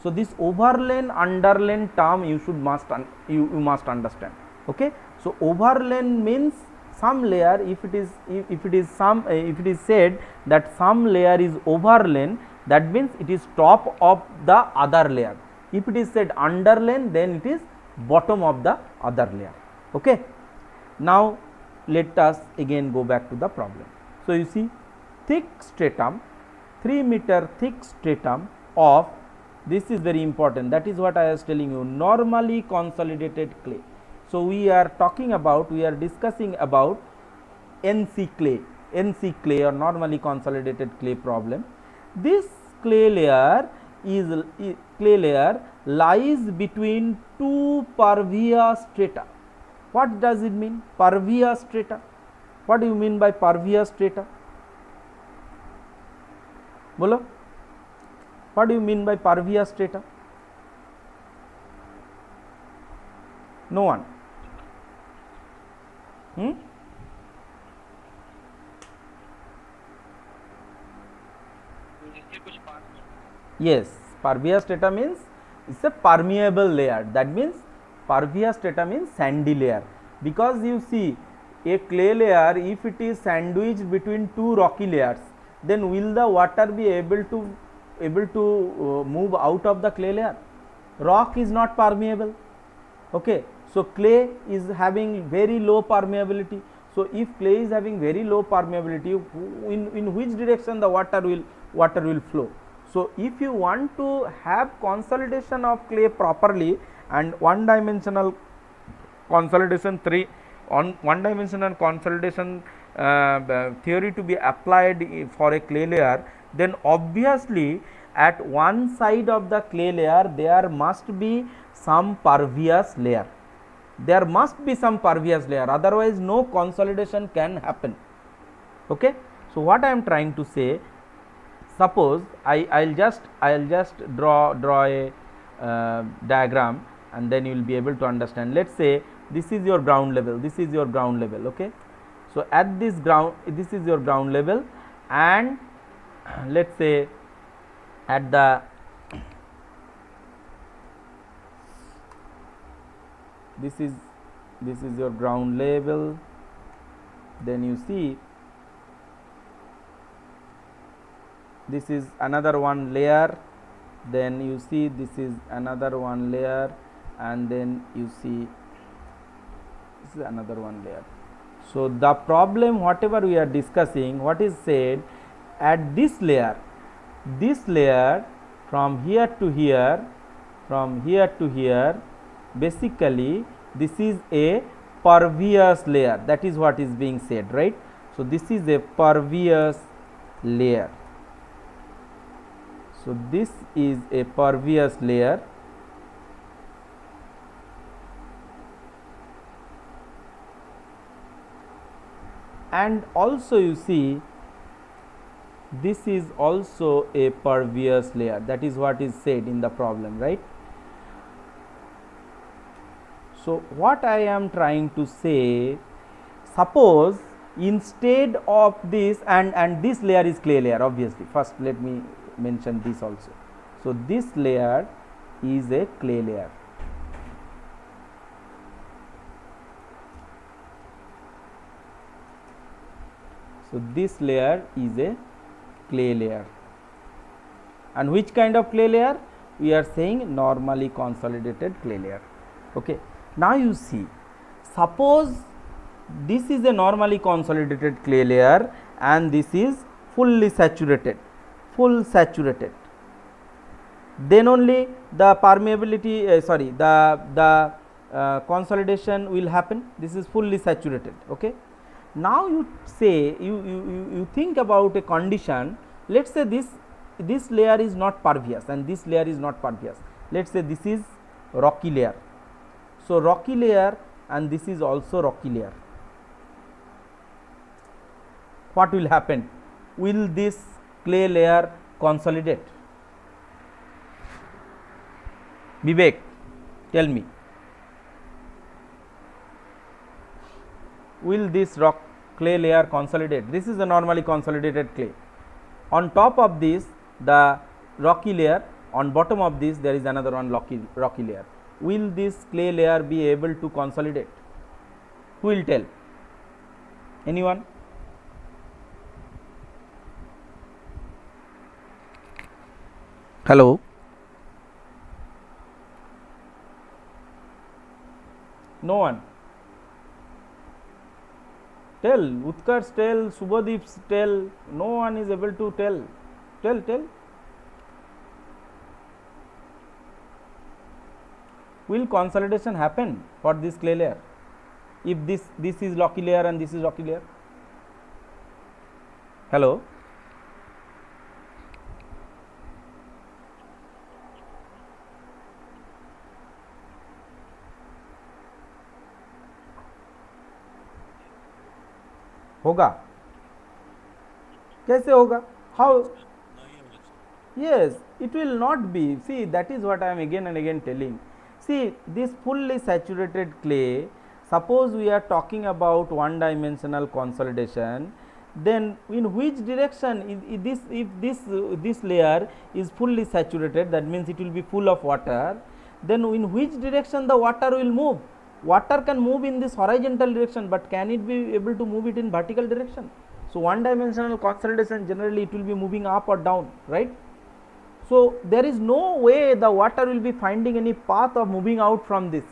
So this overlain underlain term you must understand. Okay. So overlain means some layer, if it is said that some layer is overlain, that means it is top of the other layer. If it is said underlain, then it is bottom of the other layer. Okay. Now let us again go back to the problem. So you see, thick stratum, 3 meter thick stratum of, this is very important, that is what I was telling you, normally consolidated clay. So we are discussing about NC clay or normally consolidated clay problem. This clay layer lies between two pervious strata. What does it mean? Pervious strata. What do you mean by pervious strata? Bolo, what do you mean by pervious strata? No one. Yes, pervious strata means it's a permeable layer. That means pervious strata means sandy layer, because you see, a clay layer, if it is sandwiched between two rocky layers, then will the water be able to move out of the clay layer? Rock is not permeable. Okay. So clay is having very low permeability. So if clay is having very low permeability, in which direction the water will flow? So if you want to have consolidation of clay properly and one dimensional consolidation theory to be applied for a clay layer, then obviously at one side of the clay layer there must be some pervious layer. There must be some pervious layer, otherwise no consolidation can happen. Okay. So what I am trying to say, suppose I'll just draw a diagram, and then you will be able to understand. Let's say this is your ground level, this is your ground level. Okay. So at this is your ground level, and let's say at the this is your ground level, then you see this is another one layer, then you see this is another one layer, and then you see this is another one layer. So the problem whatever we are discussing, what is said, at this layer from here to here, basically this is a pervious layer. That is what is being said, right? So this is a pervious layer. So this is a pervious layer, and also you see this is also a pervious layer. That is what is said in the problem, right? So what I am trying to say, suppose instead of this, and this layer is clay layer, obviously. First let me mention this also. So this layer is a clay layer. So, this layer is a clay layer, and which kind of clay layer? We are saying normally consolidated clay layer. Okay. Now, you see, suppose this is a normally consolidated clay layer and this is fully saturated, then only the permeability the consolidation will happen. This is fully saturated. Okay. Now, you say you think about a condition, let us say this layer is not pervious and this layer is not pervious. Let us say this is rocky layer. So, rocky layer and this is also rocky layer. What will happen? Will this clay layer consolidate? Vivek, tell me. Will this clay layer consolidate? This is a normally consolidated clay. On top of this, the rocky layer, on bottom of this there is another one rocky layer. Will this clay layer be able to consolidate? Who will tell? Anyone? Hello? No one? Tell, Utkarsh tell, Subhadeep tell, no one is able to tell. Tell. Will consolidation happen for this clay layer if this is rocky layer and this is rocky layer? Hello? होगा? कैसे होगा? How? Yes, it will not be. See, that is what I am again and again telling. See, this fully saturated clay, suppose we are talking about one dimensional consolidation, then in which direction if this layer is fully saturated, that means it will be full of water, then in which direction the water will move? Water can move in this horizontal direction, but can it be able to move it in vertical direction? So, one dimensional consolidation generally it will be moving up or down, right? So, there is no way the water will be finding any path of moving out from this.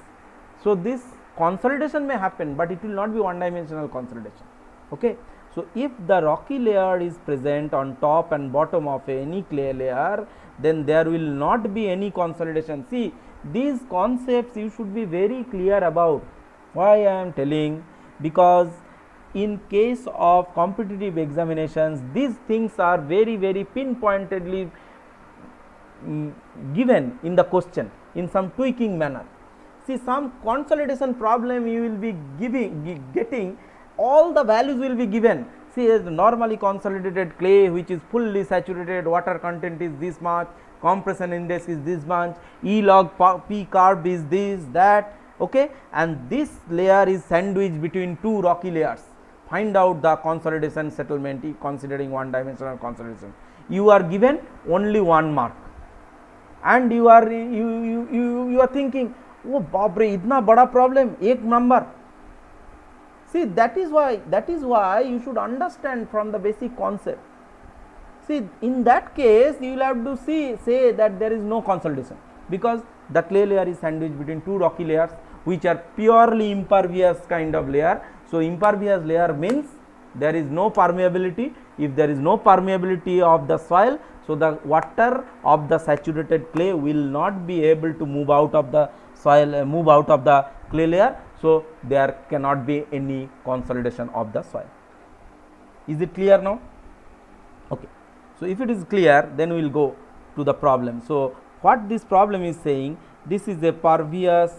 So, this consolidation may happen, but it will not be one dimensional consolidation. Okay. So, if the rocky layer is present on top and bottom of any clay layer, then there will not be any consolidation. See, these concepts you should be very clear about. Why I am telling? Because in case of competitive examinations, these things are very pinpointedly given in the question in some tweaking manner. See, some consolidation problem you will be getting, all the values will be given. See, as normally consolidated clay which is fully saturated, water content is this much, compression index is this much, E log P curve is this, that, okay, and this layer is sandwiched between two rocky layers. Find out the consolidation settlement considering one dimensional consolidation. You are given only 1 mark, and you are thinking, oh babre, itna bada problem, 1 number. See, that is why you should understand from the basic concept. See, in that case you will have to say that there is no consolidation, because the clay layer is sandwiched between two rocky layers which are purely impervious kind of layer. So, impervious layer means there is no permeability. If there is no permeability of the soil, so the water of the saturated clay will not be able to move out of the soil, move out of the clay layer. So, there cannot be any consolidation of the soil. Is it clear now? Okay. So, if it is clear, then we will go to the problem. So, what this problem is saying, this is a pervious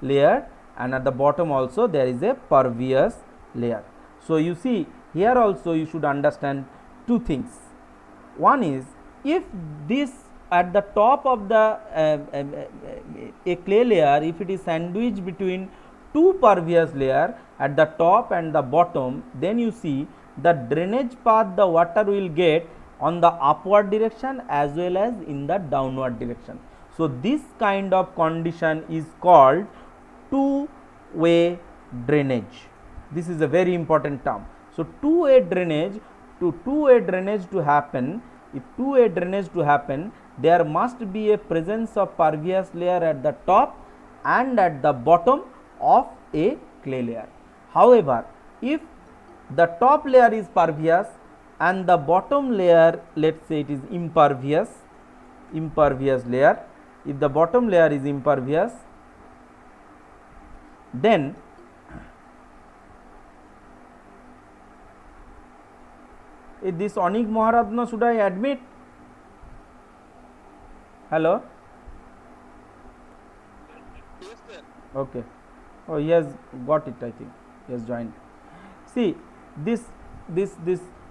layer, and at the bottom also there is a pervious layer. So, you see here also you should understand two things. One is, if this at the top of the a clay layer, if it is sandwiched between two pervious layer at the top and the bottom, then you see the drainage path the water will get on the upward direction as well as in the downward direction. So, this kind of condition is called two-way drainage. This is a very important term. So, two-way drainage to happen, if two-way drainage to happen, there must be a presence of pervious layer at the top and at the bottom of a clay layer. However, if the top layer is pervious and the bottom layer, let us say it is impervious layer, if the bottom layer is impervious, then this Anik Maharatna should I admit? Hello? Yes, sir. Okay. Oh, he has got it, I think. He has joined. See, this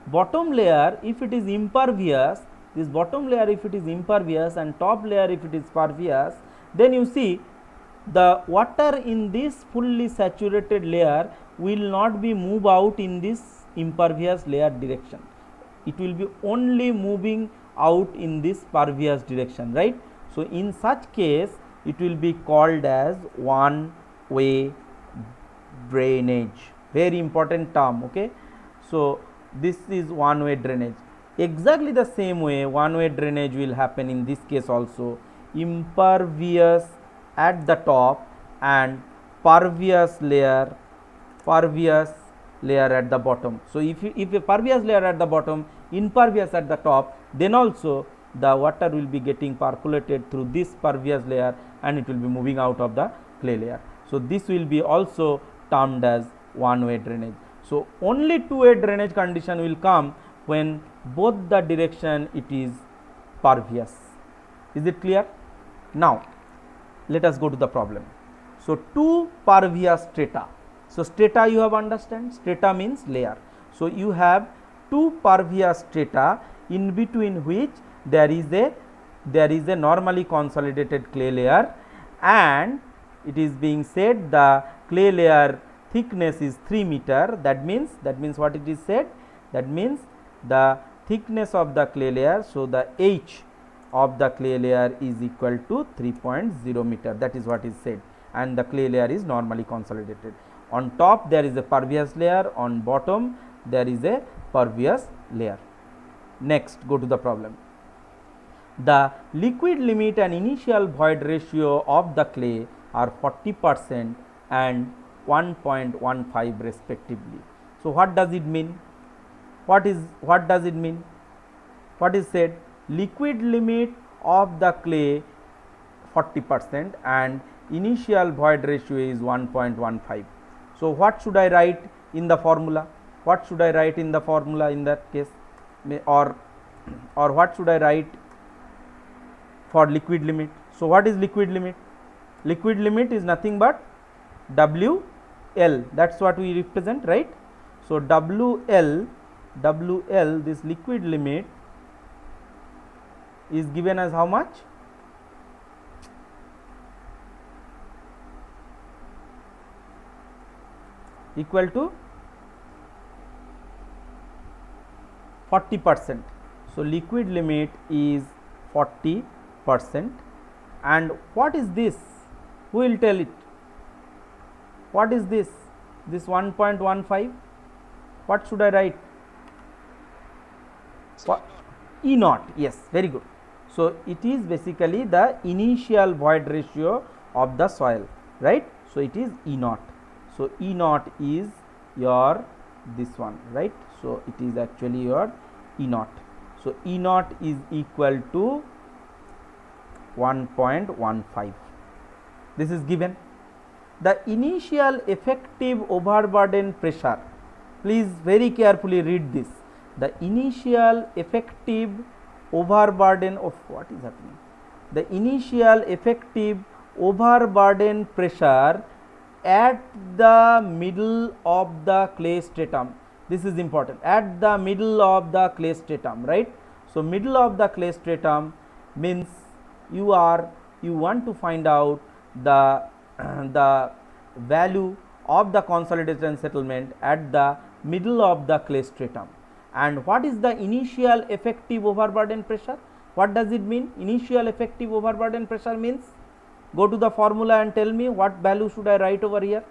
bottom layer, if it is impervious, this bottom layer if it is impervious and top layer if it is pervious, then you see the water in this fully saturated layer will not be move out in this impervious layer direction. It will be only moving out in this pervious direction, right? So, in such case it will be called as one way drainage, very important term. Okay. So, this is one way drainage. Exactly the same way one way drainage will happen in this case also, impervious at the top and pervious layer at the bottom. So, if a pervious layer at the bottom, impervious at the top, then also the water will be getting percolated through this pervious layer and it will be moving out of the clay layer. So, this will be also termed as one way drainage. So, only two way drainage condition will come when both the direction it is pervious. Is it clear? Now, let us go to the problem. So, two pervious strata. So, strata you have understand, strata means layer. So, you have two pervious strata in between which there is a normally consolidated clay layer, and it is being said the clay layer thickness is 3 meter. That means what it is said, that means the thickness of the clay layer. So, the H of the clay layer is equal to 3.0 meter, that is what is said, and the clay layer is normally consolidated. On top there is a pervious layer, on bottom there is a pervious layer. Next, go to the problem. The liquid limit and initial void ratio of the clay are 40% and 1.15 respectively. So, what does it mean? What does it mean? What is said? Liquid limit of the clay 40% and initial void ratio is 1.15. So, what should I write in the formula? What should I write in the formula in that case, or what should I write for liquid limit? So, what is liquid limit? Liquid limit is nothing but WL, that is what we represent, right? So, WL, this liquid limit is given as how much? Equal to 40%. So, liquid limit is 40%. And what is this? Who will tell it? What is this? This 1.15? What should I write? E naught. Yes, very good. So, it is basically the initial void ratio of the soil, right? So, it is E naught. So, E naught is your this one, right? So, it is actually your E naught. So, E naught is equal to 1.15. This is given. The initial effective overburden pressure, please very carefully read this. The initial effective overburden of what is happening? The initial effective overburden pressure at the middle of the clay stratum. This is important, at the middle of the clay stratum, right? So, middle of the clay stratum means you want to find out the the value of the consolidation settlement at the middle of the clay stratum, And what is the initial effective overburden pressure? What does it mean? Initial effective overburden pressure means, go to the formula and tell me what value should I write over here.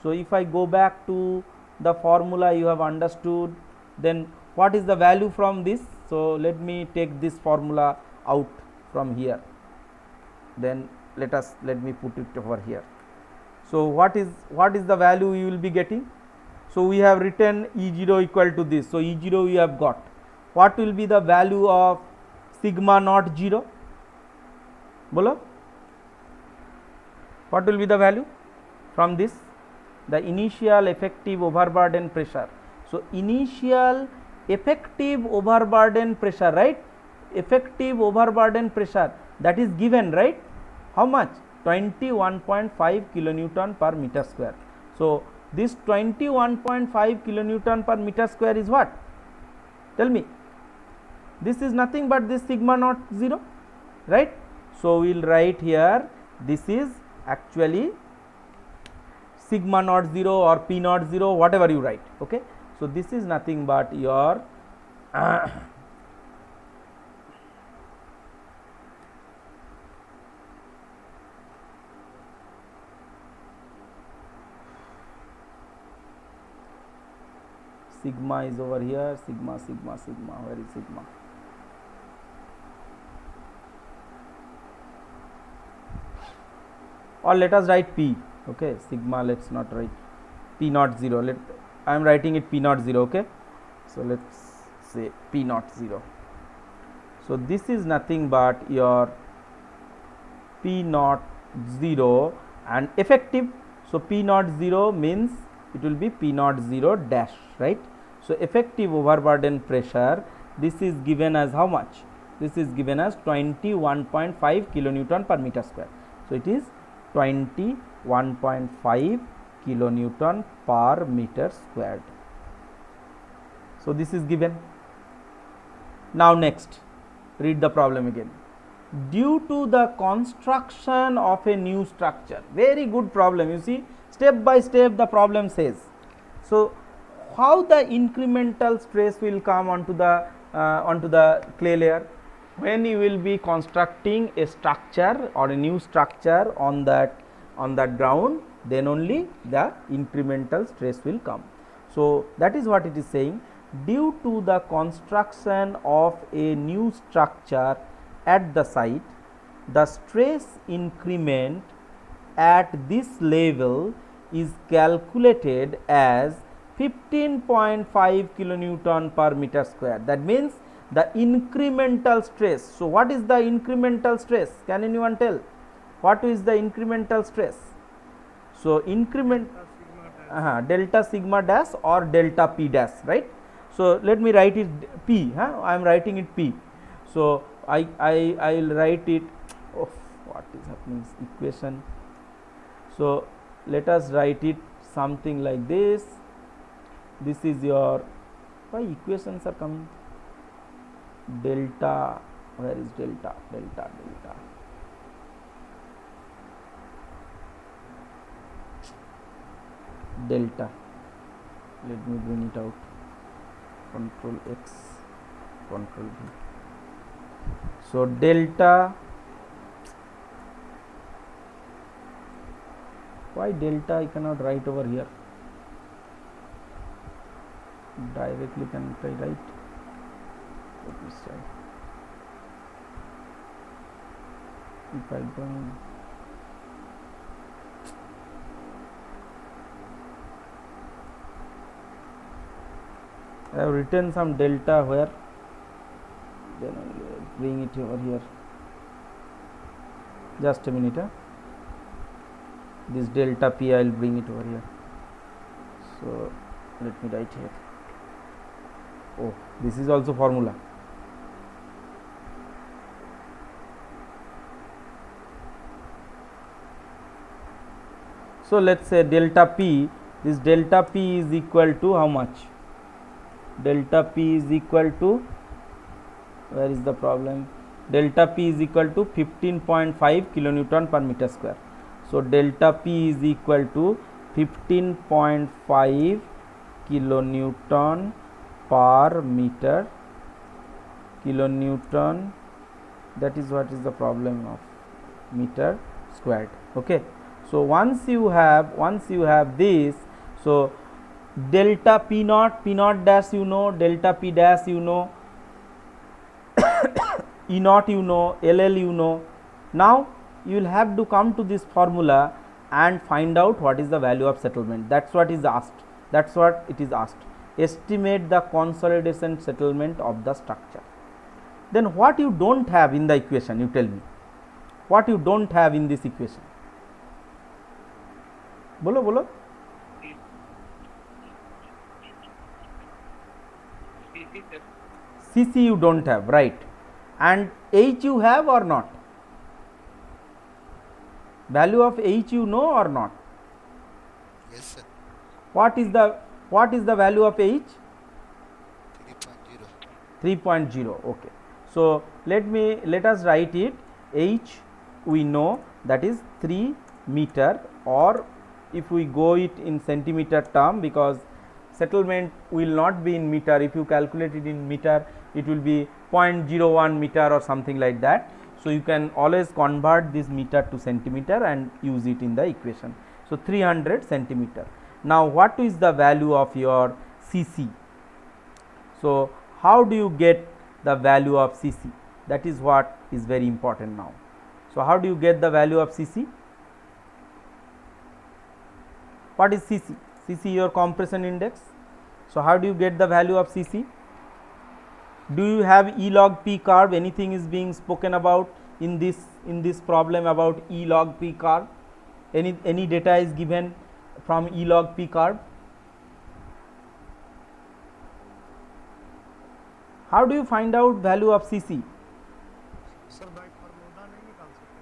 So if I go back to the formula you have understood, then what is the value from this? So let me take this formula out from here, then let me put it over here. So what is the value you will be getting? So we have written E0 equal to this. So E0 we have got. What will be the value of sigma naught 0? Bolo? What will be the value from this? The initial effective overburden pressure. So initial effective overburden pressure, right? Effective overburden pressure, that is given, right? How much? 21.5 kilonewton per meter square. So this 21.5 kilonewton per meter square is what? Tell me. This is nothing but this sigma naught 0, right? So we will write here, this is actually sigma naught 0 or P naught 0, whatever you write. Okay. So this is nothing but your sigma is over here, sigma, where is sigma? Or let us write P, okay, sigma, let's not write P naught 0, I am writing it P naught 0, okay. So let's say P naught 0. So this is nothing but your P naught 0 and effective. So P naught 0 means it will be P naught 0 dash, right. So effective overburden pressure, this is given as how much? This is given as 21.5 kilonewton per meter square. So it is 21.5 kilonewton per meter squared. So this is given. Now next, read the problem again. Due to the construction of a new structure, very good problem, you see, step by step the problem says. So how the incremental stress will come onto the clay layer? When you will be constructing a structure or a new structure on that ground, then only the incremental stress will come. So that is what it is saying. Due to the construction of a new structure at the site, the stress increment at this level is calculated as 15.5 kilonewton per meter square. That means the incremental stress. So what is the incremental stress? Can anyone tell? What is the incremental stress? So increment delta sigma dash or delta P dash, right? So let me write it P. I am writing it P. So I will write it. Oh, what is happening? Equation. So let us write it something like this. This is your, why equations are coming? Delta, where is delta? Delta. Delta. Let me bring it out. Control X, Control V. So delta. Why delta I cannot write over here? Directly can I write? Let me try. If I don't, I have written some delta where, then I will bring it over here. Just a minute. This delta P I will bring it over here. So let me write here. Oh, this is also formula. So let's say delta P, this delta P is equal to how much? Delta P is equal to, where is the problem? Delta P is equal to 15.5 kilonewton per meter square. So delta P is equal to 15.5 kilonewton per meter kilonewton, that is what is the problem of meter squared. Okay. So once you have this, so delta P naught dash you know, delta P dash you know, E naught you know, LL you know. Now you will have to come to this formula and find out what is the value of settlement. That's what is asked. That's what it is asked. Estimate the consolidation settlement of the structure. Then what you don't have in the equation, you tell me. What you don't have in this equation? Bolo bolo. CC you don't have, right? And H you have or not? Value of H you know or not? Yes, sir. What is the value of H? 3.0. 3.0. Okay. So let us write it. H we know, that is 3 meter, or if we go it in centimeter term, because settlement will not be in meter. If you calculate it in meter, it will be 0.01 meter or something like that. So you can always convert this meter to centimeter and use it in the equation. So 300 centimeter. Now what is the value of your CC? So how do you get the value of CC? That is what is very important now. So how do you get the value of CC? What is CC? CC your compression index. So how do you get the value of CC? Do you have E log P curve? Anything is being spoken about in this problem about E log P curve? Any data is given from E log P curve? How do you find out value of CC? Sir by formula नहीं निकाल सकते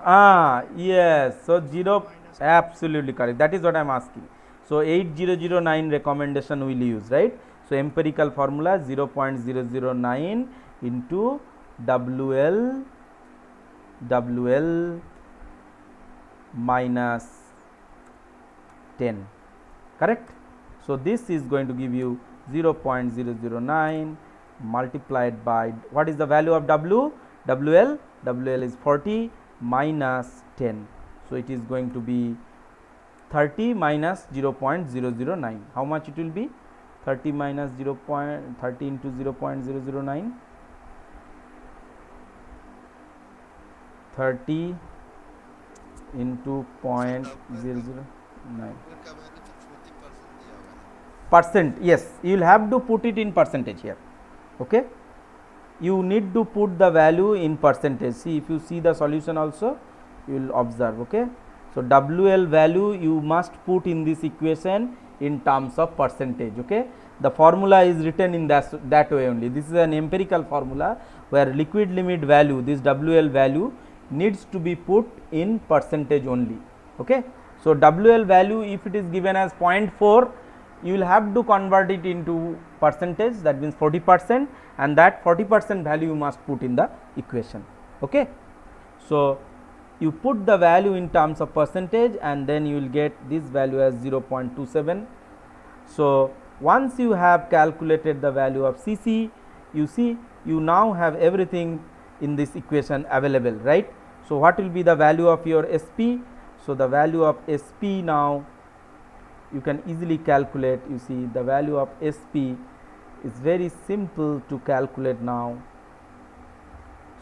0. Yes, so 0, absolutely correct, that is what I am asking. So 8009 recommendation we will use, right? So empirical formula 0.009 into WL minus 10, correct? So this is going to give you 0.009 multiplied by, what is the value of WL? WL is 40 minus 10. So it is going to be 30 minus 0.009. How much it will be? 30 minus 30 into 0.009. 30 into 0.009. Percent, yes, you will have to put it in percentage here. Okay, you need to put the value in percentage. See, if you see the solution also, you will observe. Okay, so WL value you must put in this equation in terms of percentage. Okay, the formula is written in that way only. This is an empirical formula where liquid limit value, this WL value needs to be put in percentage only. Okay, so WL value, if it is given as 0.4, you will have to convert it into percentage, that means 40%, and that 40% value you must put in the equation. Okay, so you put the value in terms of percentage and then you will get this value as 0.27. So once you have calculated the value of CC, you see you now have everything in this equation available, right? So what will be the value of your SP? So the value of SP now you can easily calculate. You see the value of SP is very simple to calculate now.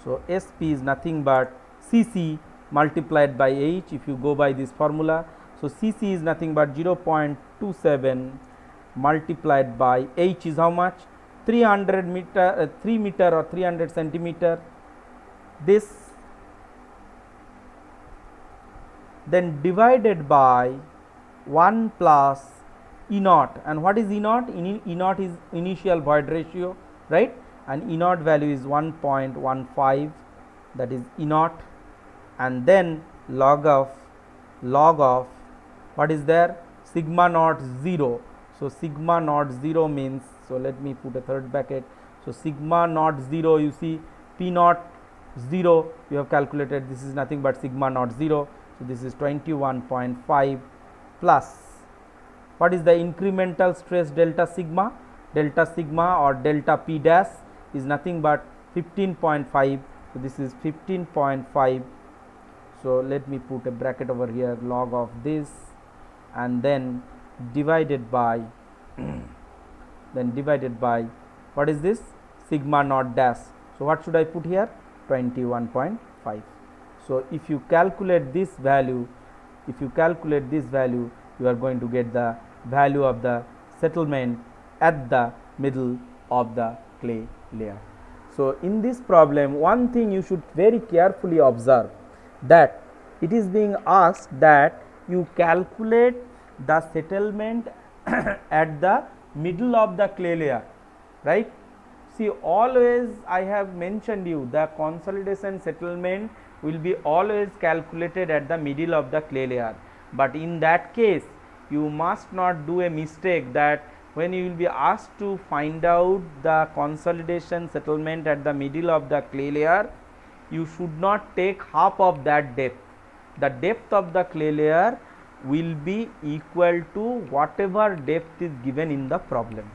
So SP is nothing but CC multiplied by H, if you go by this formula. So CC is nothing but 0.27 multiplied by H is how much? 300 meter, 3 meter or 300 centimeter. This then divided by 1 plus E naught. And what is E naught? E naught is initial void ratio, right? And E naught value is 1.15, that is E naught, and then log of what is there? Sigma naught 0. So sigma naught 0 means, so let me put a third bracket. So sigma naught 0, you see P naught 0 you have calculated, this is nothing but sigma naught 0. So this is 21.5 plus, what is the incremental stress delta sigma? delta sigma or delta p dash is nothing but 15.5. So, this is 15.5. So, let me put a bracket over here, log of this, and then divided by what is this, sigma naught dash. So, what should I put here, 21.5. So, if you calculate this value, you are going to get the value of the settlement at the middle of the clay layer. So, in this problem, one thing you should very carefully observe, that it is being asked that you calculate the settlement at the middle of the clay layer, right. See, always I have mentioned you, the consolidation settlement will be always calculated at the middle of the clay layer, but in that case you must not do a mistake that when you will be asked to find out the consolidation settlement at the middle of the clay layer, you should not take half of that depth. The depth of the clay layer will be equal to whatever depth is given in the problem.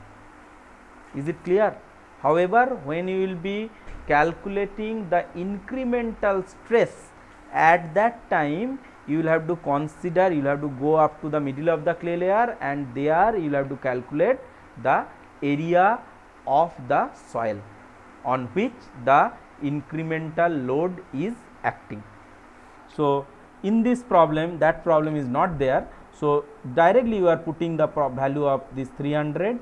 Is it clear? However, when you will be calculating the incremental stress, at that time you will have to consider, you will have to go up to the middle of the clay layer, and there you will have to calculate the area of the soil on which the incremental load is acting. So, in this problem, that problem is not there. So, directly you are putting the value of this 300.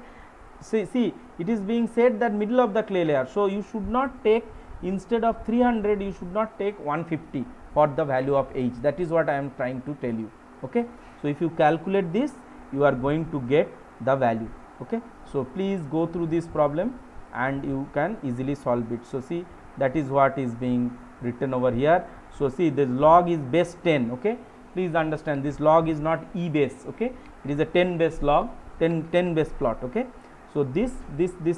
See, it is being said that middle of the clay layer. So, you should not take, instead of 300, you should not take 150 for the value of H. That is what I am trying to tell you. Okay. So, if you calculate this, you are going to get the value. Okay. So, please go through this problem and you can easily solve it. So, see, that is what is being written over here. So, see, this log is base 10. Okay. Please understand, this log is not E base. Okay. It is a 10 base log, 10 base plot. Okay. So, this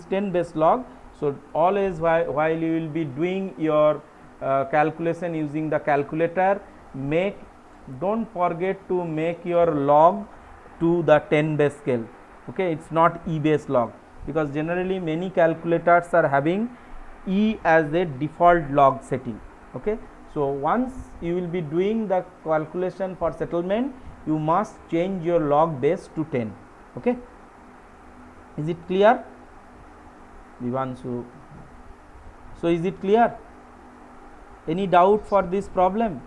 10 base log. So, always while you will be doing your calculation using the calculator, don't forget to make your log to the 10 base scale. Okay. It is not E base log, because generally many calculators are having E as a default log setting. Okay. So, once you will be doing the calculation for settlement, you must change your log base to 10. Okay. Is it clear, Vivanshu? So, is it clear? Any doubt for this problem?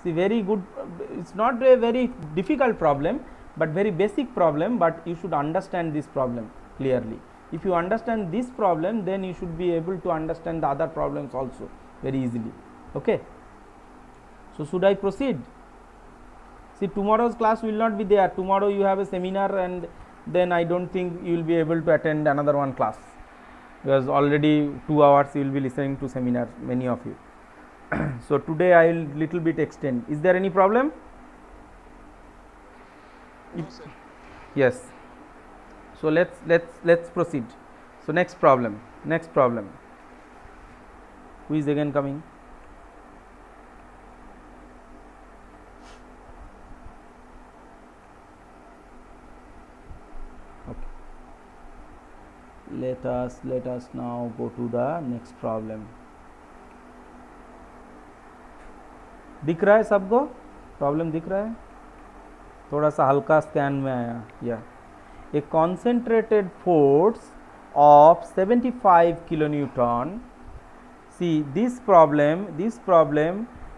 See, very good. It is not a very difficult problem, but very basic problem, but you should understand this problem clearly. If you understand this problem, then you should be able to understand the other problems also very easily. Okay. So, should I proceed? See, tomorrow's class will not be there. Tomorrow you have a seminar, and then I don't think you will be able to attend another one class, because already 2 hours you will be listening to seminar, many of you. So, today I will little bit extend. Is there any problem? No, sir. Yes. So, let's proceed. So, next problem. Who is again coming? Okay. Let us now go to the next problem. दिख रहा है सबको? Problem दिख रहा है? थोड़ा सा हल्का स्कैन में आया. या a concentrated force of 75 kilonewton. See, this problem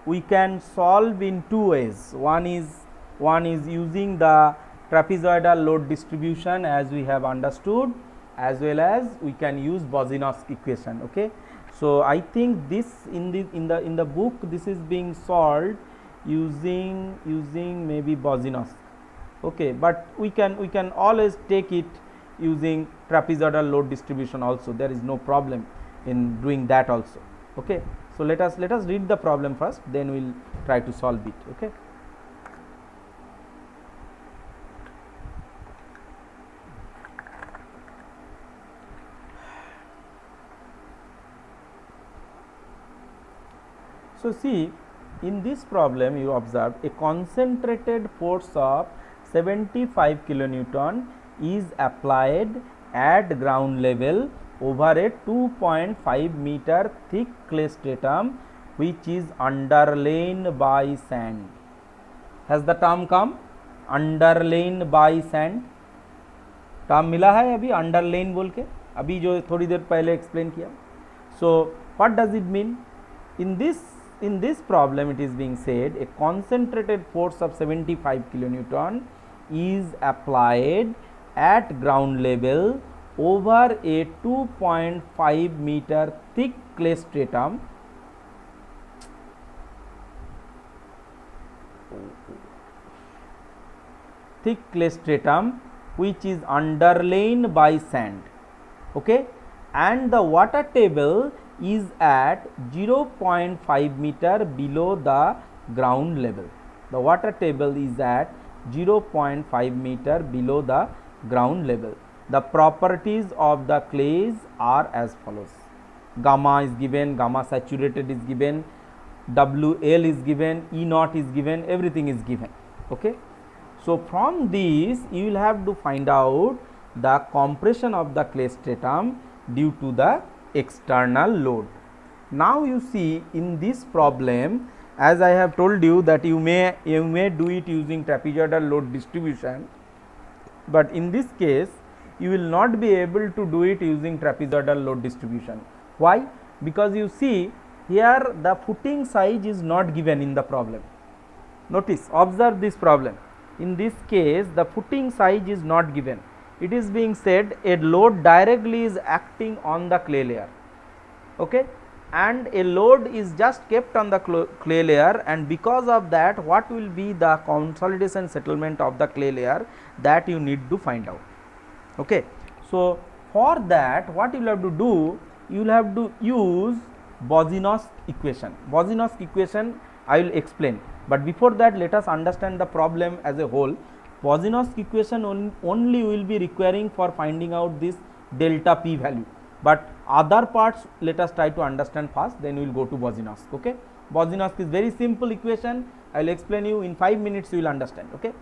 we can solve in two ways. One is using the trapezoidal load distribution, as we have understood, as well as we can use Bozino's equation. Okay. So, I think this in the book, this is being solved using maybe Bozino's. Okay, but we can always take it using trapezoidal load distribution also. There is no problem in doing that also. Okay. So, let us read the problem first, then we will try to solve it. Okay. So, see, in this problem you observe a concentrated force of 75 kilonewton is applied at ground level over a 2.5 meter thick clay stratum which is underlain by sand. Has the term come? Underlain by sand. Term मिला है अभी अंडरलेन बोल के, अभी जो थोड़ी देर पहले explain किया. So what does it mean? in this problem it is being said a concentrated force of 75 kilonewton is applied at ground level over a 2.5 meter thick clay stratum which is underlain by sand, okay, and the water table is at 0.5 meter below the ground level. The water table is at 0.5 meter below the ground level. The properties of the clays are as follows. Gamma is given, gamma saturated is given, WL is given, E naught is given, everything is given, okay. So from this you will have to find out the compression of the clay stratum due to the external load. Now you see in this problem, as I have told you that you may do it using trapezoidal load distribution, but in this case you will not be able to do it using trapezoidal load distribution. Why? Because you see here the footing size is not given in the problem. Notice, observe this problem. In this case the footing size is not given. It is being said a load directly is acting on the clay layer, okay, and a load is just kept on the clay layer, and because of that what will be the consolidation settlement of the clay layer, that you need to find out, okay. So for that what you will have to do, you will have to use Boussinesq equation. Boussinesq equation I will explain, but before that let us understand the problem as a whole. Boussinesq equation only will be requiring for finding out this delta p value, but other parts let us try to understand first, then we will go to Boussinesq, okay. Boussinesq is very simple equation, I will explain you in 5 minutes, you will understand, okay.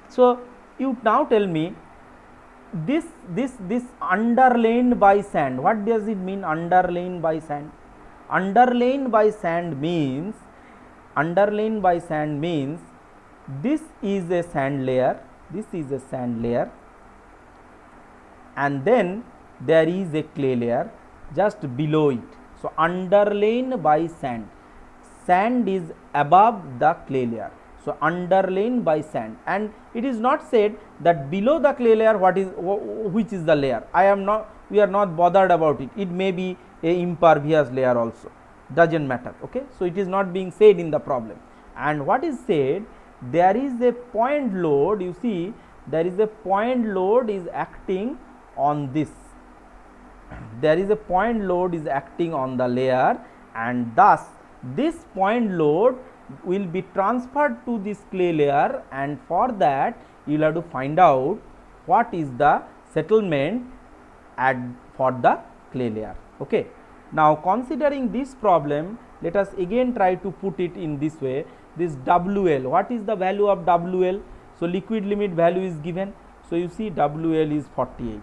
So you now tell me this underlain by sand, what does it mean, underlain by sand? Underlain by sand means this is a sand layer, and then there is a clay layer just below it. So underlain by sand, sand is above the clay layer, so underlain by sand, and it is not said that below the clay layer which is the layer. We are not bothered about it, it may be a impervious layer also, doesn't matter, okay. So it is not being said in the problem, and what is said, there is a point load, you see there is a point load is acting on this, there is a point load is acting on the layer, and thus this point load will be transferred to this clay layer, and for that you will have to find out what is the settlement for the clay layer, okay. Now considering this problem, let us again try to put it in this way. This WL, what is the value of WL? So liquid limit value is given, so you see WL is 48.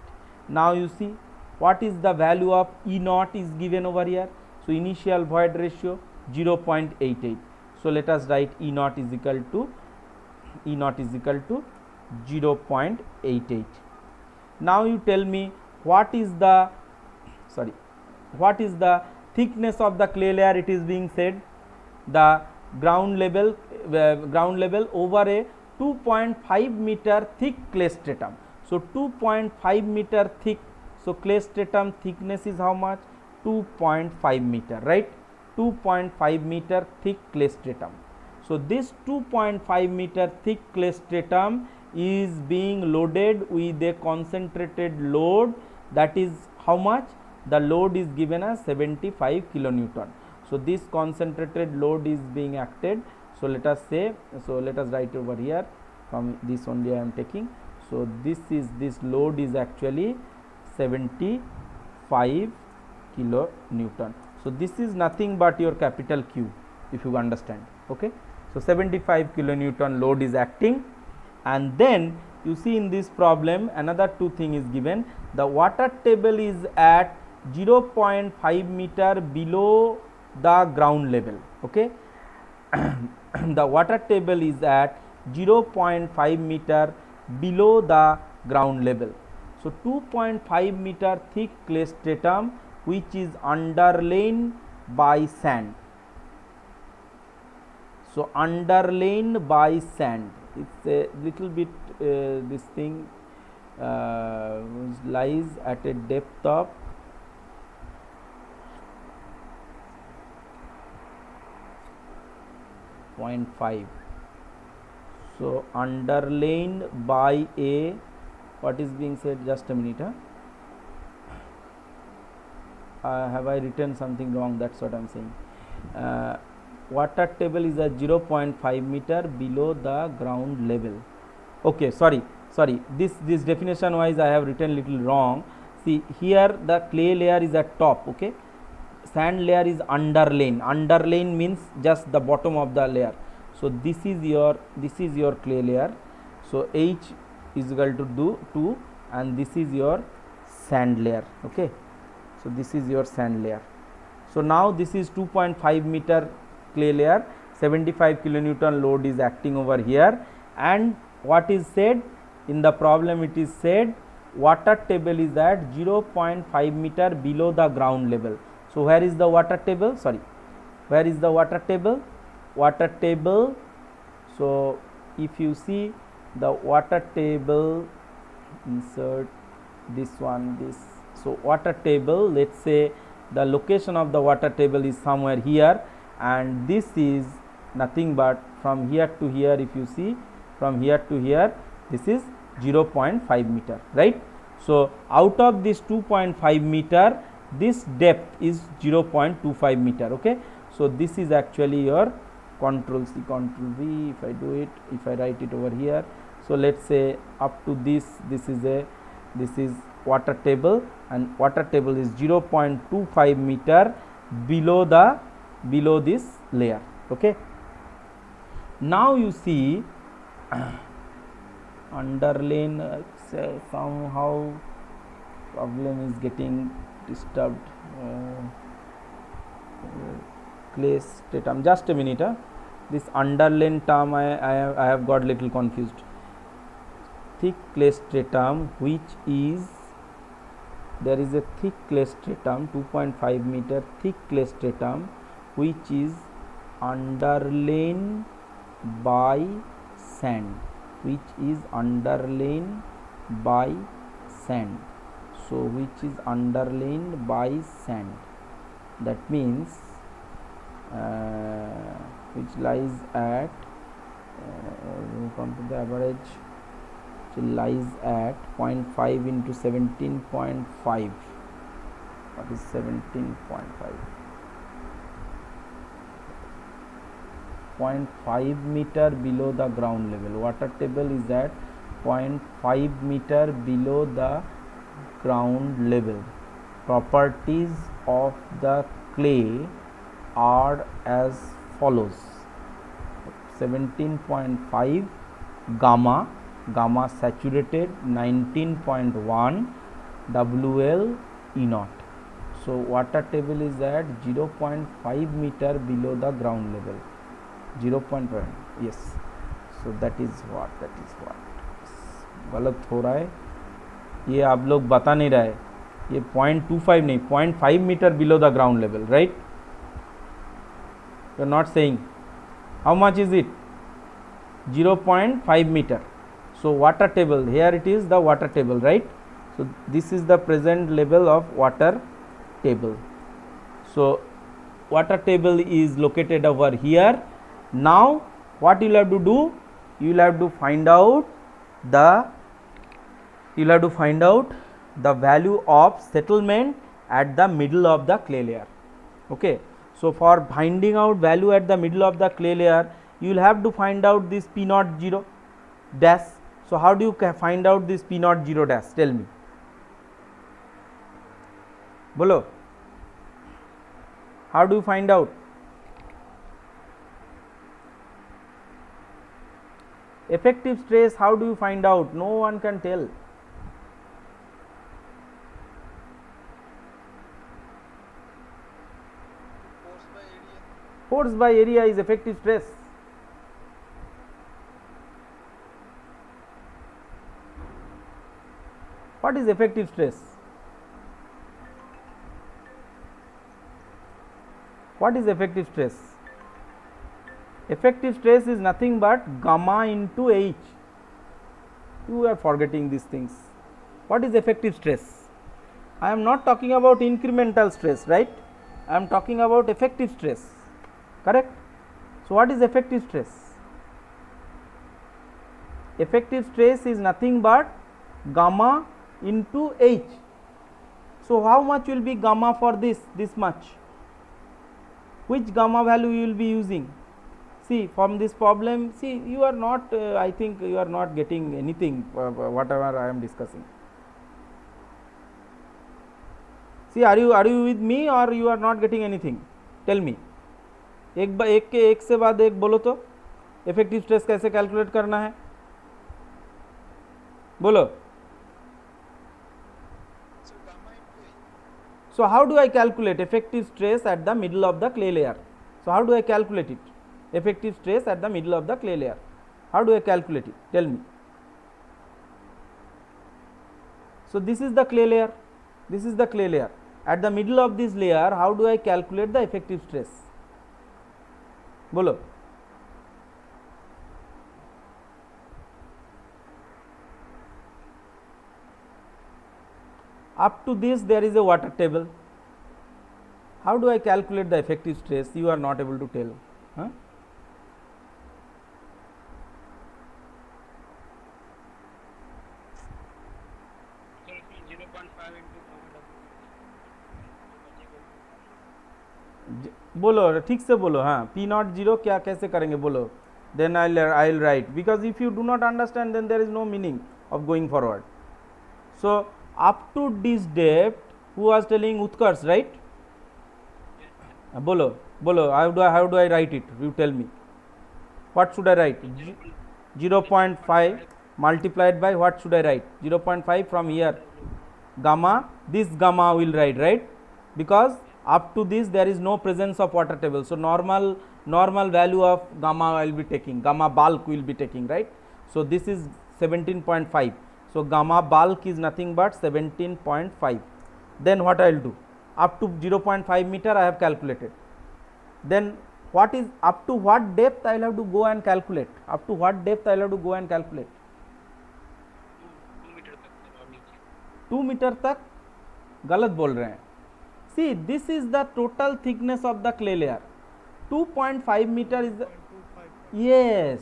Now you see what is the value of E naught is given over here, so initial void ratio 0.88. so let us write E naught is equal to 0.88. now you tell me what is the thickness of the clay layer. It is being said the ground level over a 2.5 meter thick clay stratum. So 2.5 meter thick, so clay stratum thickness is how much? 2.5 meter, right? 2.5 meter thick clay stratum. So this 2.5 meter thick clay stratum is being loaded with a concentrated load, that is how much? The load is given as 75 kilonewton. So this concentrated load is being acted. So let us say, so let us write over here, from this only I am taking. So this load is actually 75 kilonewton. So this is nothing but your capital Q, if you understand, okay. So 75 kilonewton load is acting, and then you see in this problem another two thing is given. The water table is at 0.5 meter below the ground level. Okay. The water table is at 0.5 meter below the ground level. So 2.5 meter thick clay stratum which is underlain by sand. So underlain by sand, it's a little bit this thing lies at a depth of 0.5. So underlain by a, what is being said, just a minute. Have I written something wrong? That's what I am saying. Water table is at 0.5 meter below the ground level. Okay, sorry, this definition wise I have written little wrong. See here the clay layer is at top. Okay, sand layer is underlain. Underlain means just the bottom of the layer. So this is your clay layer. So H is equal to 2 and this is your sand layer. Okay, so this is your sand layer. So now this is 2.5 meter clay layer, 75 kilonewton load is acting over here, and what is said in the problem, it is said water table is at 0.5 meter below the ground level. So where is the water table? Sorry, where is the water table? Water table, so if you see the water table, insert this one, this. So water table, let's say the location of the water table is somewhere here, and this is nothing but from here to here. If you see from here to here, this is 0.5 meter, right? So out of this 2.5 meter, this depth is 0.25 meter. Okay, so this is actually your Control C, Control V. If I do it, if I write it over here, so let's say up to this is water table, and water table is 0.25 meter below this layer. Okay, now you see underlain, somehow problem is getting disturbed. Clay stratum, just a minute. This underlain term I have got little confused. Thick clay stratum, which is, there is a thick clay stratum, 2.5 meter thick clay stratum, which is underlain by sand, which is underlain by sand. So which is underlain by sand, that means which lies at come to the average, which lies at 0.5 into 17.5. What is 17.5? 0.5 meter below the ground level. Water table is at 0.5 meter below the ground level. Properties of the clay are as follows: 17.5 gamma saturated, 19.1 WL E0. So water table is at 0.5 meter below the ground level. 0.1, yes. So that is what गलत हो रहा है, ये आप लोग बता नहीं रहा है, ये 0.25 नहीं, 0.5 metre below the ground level, right? You are not saying how much is it, 0.5 meter. So water table, here it is the water table, right? So this is the present level of water table. So water table is located over here. Now what you will have to do, you will have to find out the value of settlement at the middle of the clay layer. Okay, so for finding out value at the middle of the clay layer, you will have to find out this P naught 0 dash. So how do you find out this P naught 0 dash? Tell me, bolo, how do you find out? effective stress, how do you find out? No one can tell. Force by area. Force by area is effective stress. What is effective stress? What is effective stress? Effective stress is nothing but gamma into H. You are forgetting these things. What is effective stress? I am not talking about incremental stress, right? I am talking about effective stress, correct? So, what is effective stress? Effective stress is nothing but gamma into H. So, how much will be gamma for this much? Which gamma value you will be using? See, from this problem, see, you are not I think you are not getting anything whatever I am discussing. See, are you with me or you are not getting anything? Tell me. एक के एक से बाद एक बोलो तो effective stress कैसे calculate करना है, बोलो. So, how do I calculate effective stress at the middle of the clay layer? So, how do I calculate it? Effective stress at the middle of the clay layer. How do I calculate it? Tell me. So, this is the clay layer. This is the clay layer. At the middle of this layer, how do I calculate the effective stress? Bolo. Up to this there is a water table. How do I calculate the effective stress? You are not able to tell. Huh? बोलो ठीक से बोलो. हाँ, P naught 0 क्या कैसे करेंगे बोलो. Then I'll write, because if you do not understand then there is no meaning of going forward. So, up to this depth, who was telling? Utkarsh, right? Bolo, how do I write it? You tell me. What should I write? 0.5 multiplied by what should I write? 0.5 from here. Gamma, this gamma will write, right? Because up to this there is no presence of water table. So, normal value of gamma I will be taking, gamma bulk will be taking, right? So, this is 17.5. So, gamma bulk is nothing but 17.5. Then what I will do? Up to 0.5 meter I have calculated. Then what is up to what depth I will have to go and calculate? Up to what depth I will have to go and calculate? 2 metre तक गलत बोल रहे हैं. See, this is the total thickness of the clay layer. 2.5 meter is the, yes,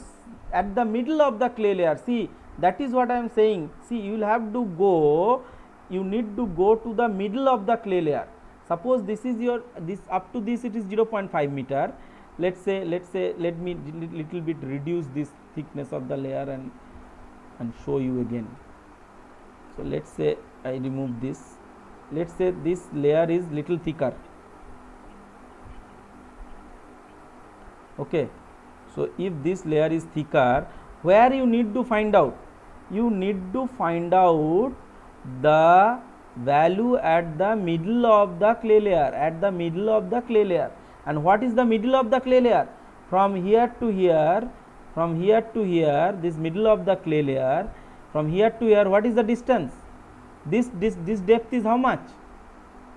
at the middle of the clay layer. See, that is what I am saying. See, you will have to go, you need to go to the middle of the clay layer. Suppose this is your, this up to this it is 0.5 meter. Let's say let me little bit reduce this thickness of the layer and show you again. So, let's say I remove this. Let's say this layer is little thicker. Okay. So, if this layer is thicker, where you need to find out? You need to find out the value at the middle of the clay layer, at the middle of the clay layer. And what is the middle of the clay layer? From here to here, from here to here, this middle of the clay layer, from here to here, what is the distance? This depth is how much?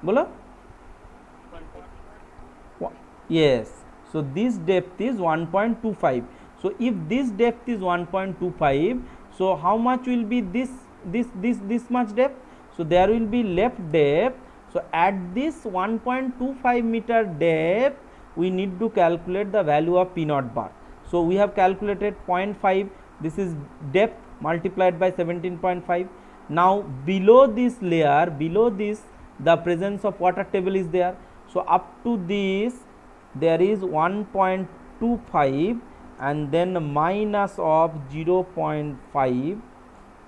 Bolo? Yes. So, this depth is 1.25. So, if this depth is 1.25, so how much will be this much depth? So, there will be left depth. So, at this 1.25 meter depth, we need to calculate the value of P naught bar. So, we have calculated 0.5. This is depth multiplied by 17.5. Now, below this layer, below this, the presence of water table is there. So, up to this there is 1.25 and then minus of 0.5.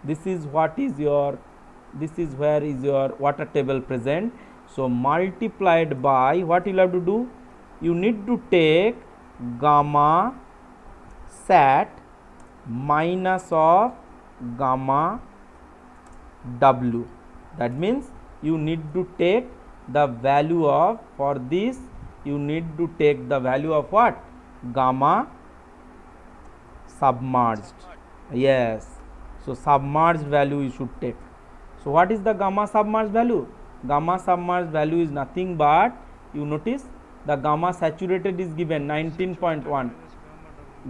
This is what is your, this is where is your water table present. So, multiplied by what you will have to do? You need to take gamma sat minus of gamma w. That means you need to take the value of, for this you need to take the value of what? Gamma submerged. Yes, so submerged value you should take. So what is the gamma submerged value? Gamma submerged value is nothing but, you notice the gamma saturated is given 19.1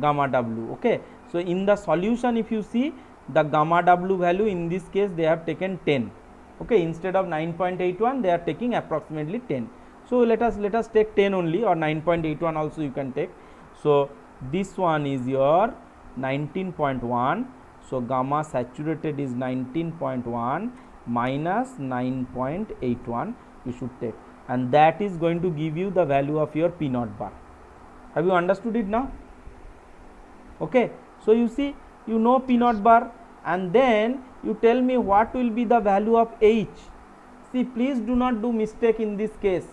gamma w. Okay, so in the solution if you see the gamma w value, in this case they have taken 10. Okay, instead of 9.81 they are taking approximately 10. So let us take 10 only, or 9.81 also you can take. So this one is your 19.1. so gamma saturated is 19.1 minus 9.81 you should take, and that is going to give you the value of your P naught bar. Have you understood it now? Okay, so you see, you know P naught bar, and then you tell me what will be the value of H. See, please do not do mistake in this case.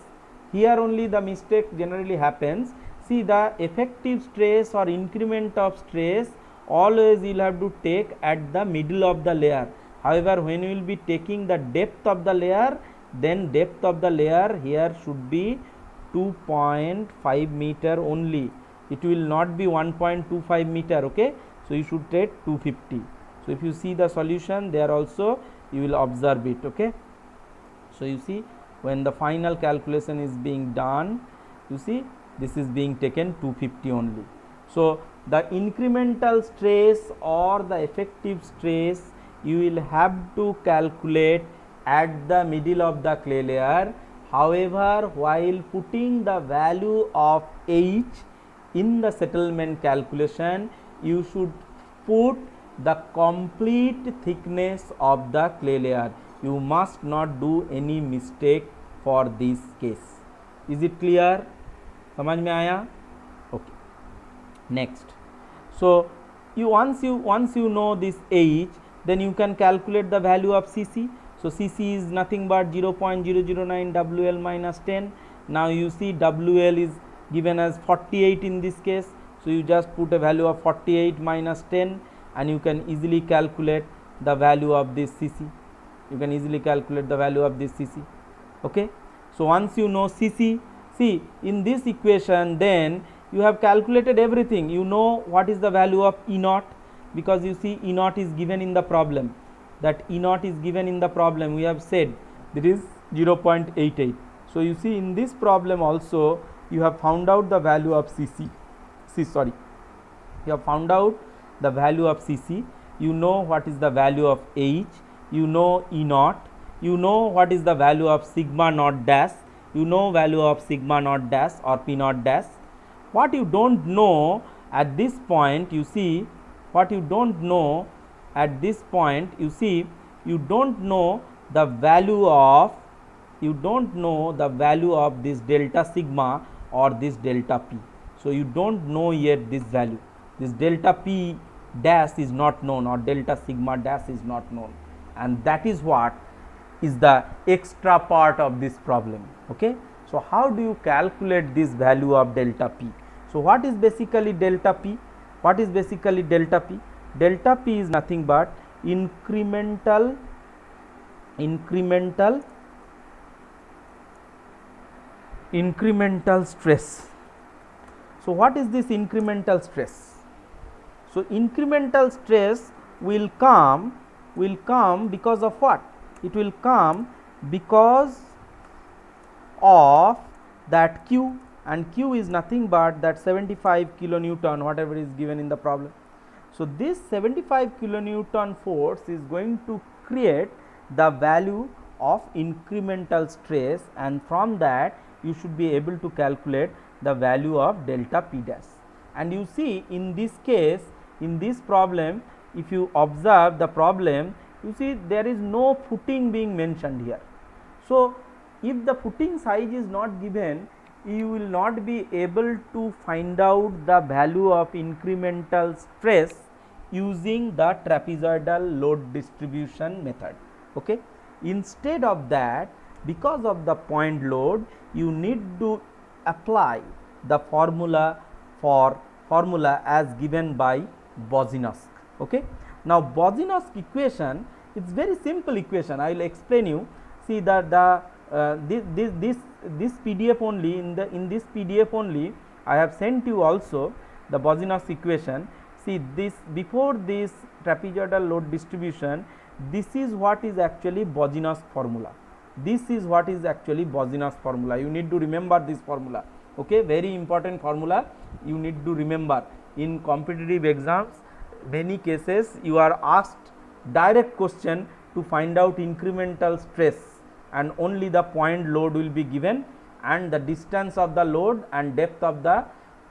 Here only the mistake generally happens. See, the effective stress or increment of stress always you will have to take at the middle of the layer. However, when you will be taking the depth of the layer, then depth of the layer here should be 2.5 meter only. It will not be 1.25 meter. Okay, so you should take 250. So if you see the solution there also you will observe it. Okay, so you see when the final calculation is being done, you see this is being taken 250 only. So the incremental stress or the effective stress you will have to calculate at the middle of the clay layer. However, while putting the value of H in the settlement calculation, you should put the complete thickness of the clay layer. You must not do any mistake for this case. Is it clear? समझ में आया? Okay. Next. So you once you know this H, then you can calculate the value of Cc. So Cc is nothing but 0.009 WL minus 10. Now you see WL is given as 48 in this case. So you just put a value of 48 minus 10 and you can easily calculate the value of this Cc. You can easily calculate the value of this Cc. Okay. So once you know Cc, see in this equation, then you have calculated everything. You know what is the value of E naught, because you see E naught is given in the problem. That E naught is given in the problem. We have said that is 0.88. So you see in this problem also you have found out the value of Cc. You have found out the value of Cc. You know what is the value of H. You know E naught. You know what is the value of sigma naught dash. You know value of sigma naught dash or P naught dash. What you don't know at this point, you see, what you don't know at this point, you see, you don't know the value of, this delta sigma or this delta P. So you don't know yet this value. This delta P dash is not known, or delta sigma dash is not known, and that is what is the extra part of this problem. Okay, so how do you calculate this value of delta P? So what is basically delta P? What is basically delta P? Delta P is nothing but incremental stress. So what is this incremental stress? So incremental stress will come because of what? It will come because of that Q, and Q is nothing but that 75 kilonewton, whatever is given in the problem. So this 75 kilonewton force is going to create the value of incremental stress, and from that you should be able to calculate the value of delta P dash. And you see in this case, in this problem, if you observe the problem, you see there is no footing being mentioned here. So if the footing size is not given, you will not be able to find out the value of incremental stress using the trapezoidal load distribution method. Okay, instead of that, because of the point load, you need to apply the formula as given by Bozinosk. Okay. Now Bozinosk equation, it's very simple equation. I will explain you. See that the this PDF only, in this PDF only I have sent you also the Bozinosk equation. See this, before this trapezoidal load distribution, this is what is actually Bozinosk formula. This is what is actually Bozinosk formula. You need to remember this formula. Okay, very important formula. You need to remember. In competitive exams, many cases you are asked direct question to find out incremental stress, and only the point load will be given, and the distance of the load and depth of the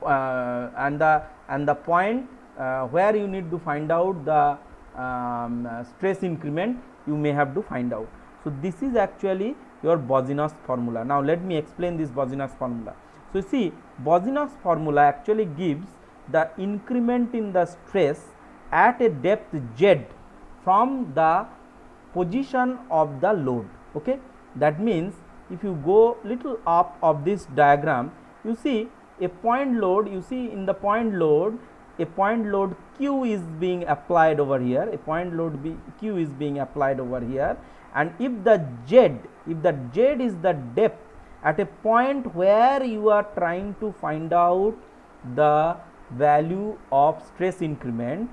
and the point where you need to find out the stress increment, you may have to find out. So this is actually your Bozinosk formula. Now let me explain this Bozinosk formula. So you see, Bozinosk formula actually gives the increment in the stress at a depth z from the position of the load. Okay, that means if you go little up of this diagram, you see a point load. You see in the point load, a point load Q is being applied over here. A point load Q is being applied over here, and if the z is the depth at a point where you are trying to find out the value of stress increment,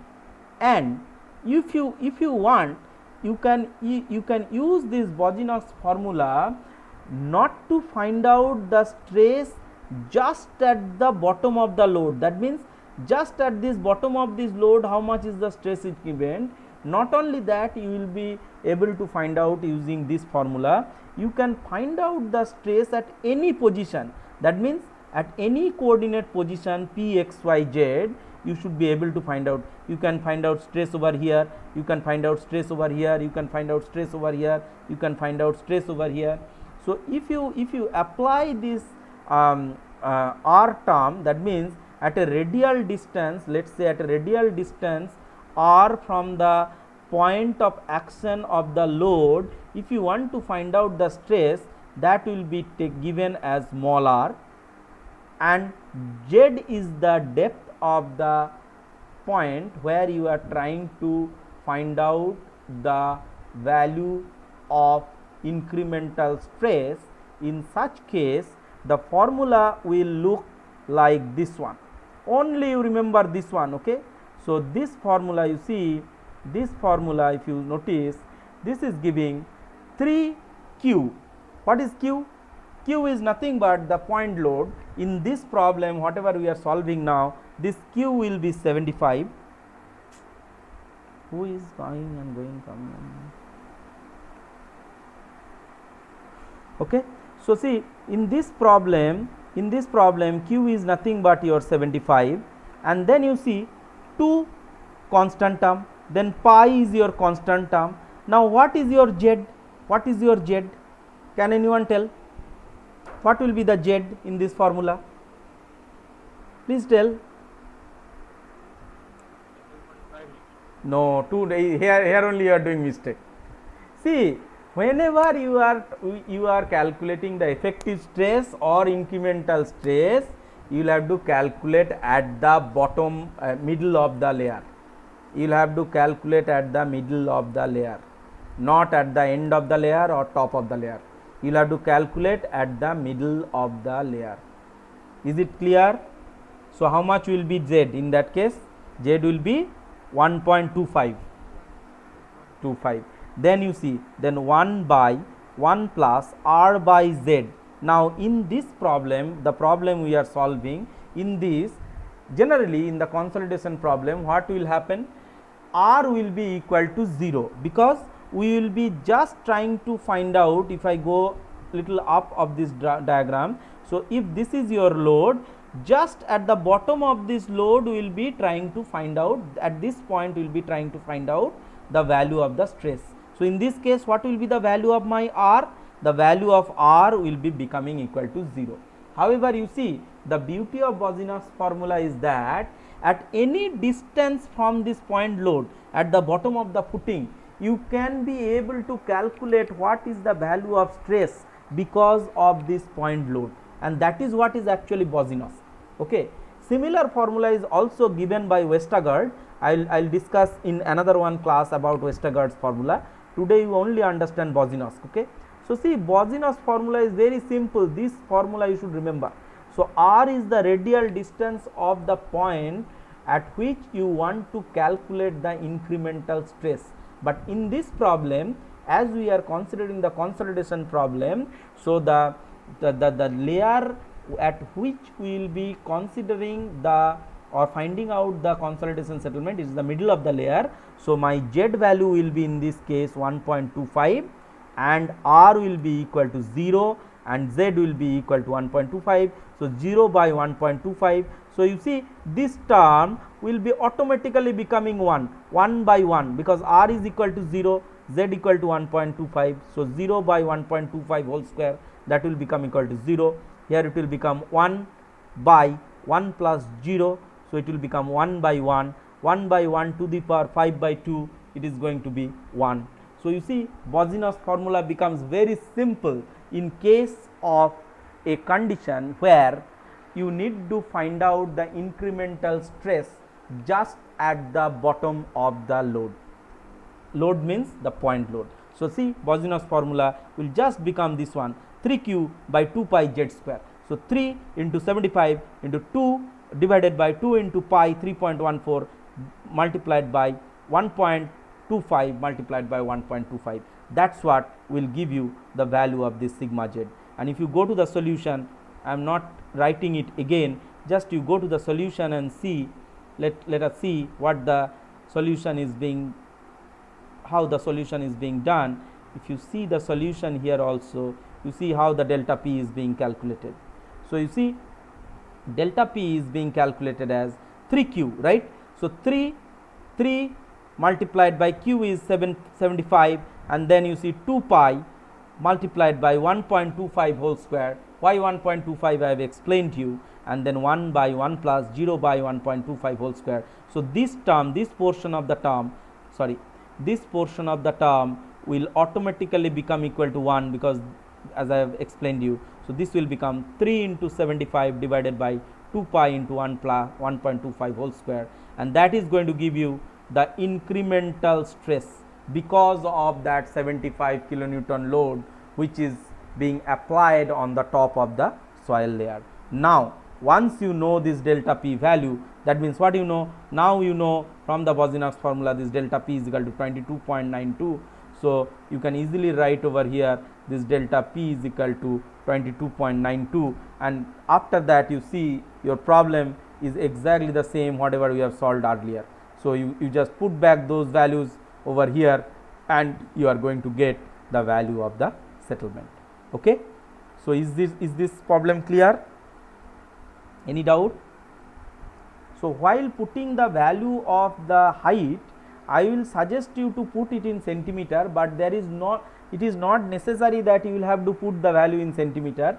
and if you want, you can use this Bozinosk formula not to find out the stress just at the bottom of the load. That means just at this bottom of this load, how much is the stress increment. Not only that, you will be able to find out using this formula. You can find out the stress at any position. That means at any coordinate position p, x, y, z, you should be able to find out. You can find out stress over here, you can find out stress over here, you can find out stress over here, you can find out stress over here. So if you apply this r term, that means at a radial distance, let us say at a radial distance r from the point of action of the load, if you want to find out the stress, that will be given as small r, and z is the depth of the point where you are trying to find out the value of incremental stress. In such case, the formula will look like this one. Only you remember this one. Okay, so this formula, you see this formula, if you notice, this is giving 3q. What is q? Q is nothing but the point load. In this problem, whatever we are solving now, this q will be 75. Who is going and going, coming? Okay, so see, in this problem q is nothing but your 75, and then you see 2 constant term, then pi is your constant term. Now what is your z? What is your z? Can anyone tell? What will be the z in this formula? Please tell. No, here only you are doing mistake. See, whenever you are calculating the effective stress or incremental stress, you will have to calculate at the bottom middle of the layer. You will have to calculate at the middle of the layer, not at the end of the layer or top of the layer. You will have to calculate at the middle of the layer. Is it clear? So how much will be z in that case? Z will be 1.25. Then you see, then 1 by 1 plus r by z. Now in this problem, the problem we are solving, in this, generally in the consolidation problem, what will happen? R will be equal to 0, because we will be just trying to find out, if I go little up of this diagram. So if this is your load, just at the bottom of this load we will be trying to find out, at this point we will be trying to find out the value of the stress. So in this case, what will be the value of my r? The value of r will be becoming equal to 0. However, you see, the beauty of Bozinosk formula is that at any distance from this point load, at the bottom of the footing, you can be able to calculate what is the value of stress because of this point load, and that is what is actually Bozinosk. Okay. Similar formula is also given by Westergaard. I'll discuss in another one class about Westergaard's formula. Today you only understand Bozino's. Okay. So see, Bozino's formula is very simple. This formula you should remember. So r is the radial distance of the point at which you want to calculate the incremental stress. But in this problem, as we are considering the consolidation problem, so the layer at which we will be considering the or finding out the consolidation settlement is the middle of the layer. So my z value will be in this case 1.25 and r will be equal to 0 and z will be equal to 1.25. So 0 by 1.25. So you see, this term will be automatically becoming 1 by 1, because r is equal to 0, z equal to 1.25. So 0 by 1.25 whole square, that will become equal to 0. Here it will become 1 by 1 plus 0. So it will become 1 by 1 to the power 5 by 2, it is going to be 1. So you see, Bozino's formula becomes very simple in case of a condition where you need to find out the incremental stress just at the bottom of the load. Load means the point load. So see, Bozino's formula will just become this one, 3q by 2 pi z square. So 3 into 75 into 2 divided by 2 into pi 3.14 multiplied by 1.25 multiplied by 1.25. That's what will give you the value of this sigma z. And if you go to the solution, I am not writing it again, just you go to the solution and see, let us see what the solution is being, how the solution is being done. If you see the solution here also, you see how the delta p is being calculated. So you see, delta p is being calculated as 3q, right? So 3 multiplied by q is 75, and then you see 2 pi multiplied by 1.25 whole square. Why 1.25 I have explained to you, and then 1 by 1 plus 0 by 1.25 whole square. So this term, this portion of the term will automatically become equal to 1, because as I have explained you. So this will become 3 into 75 divided by 2 pi into 1 plus 1.25 whole square, and that is going to give you the incremental stress because of that 75 kilonewton load which is being applied on the top of the soil layer. Now once you know this delta p value, that means what you know, now you know from the Bozino's formula this delta p is equal to 22.92. So you can easily write over here this delta p is equal to 22.92, and after that you see your problem is exactly the same whatever we have solved earlier. So you just put back those values over here and you are going to get the value of the settlement. Okay. So is this problem clear? Any doubt? So while putting the value of the height, I will suggest you to put it in centimeter, but it is not necessary that you will have to put the value in centimeter.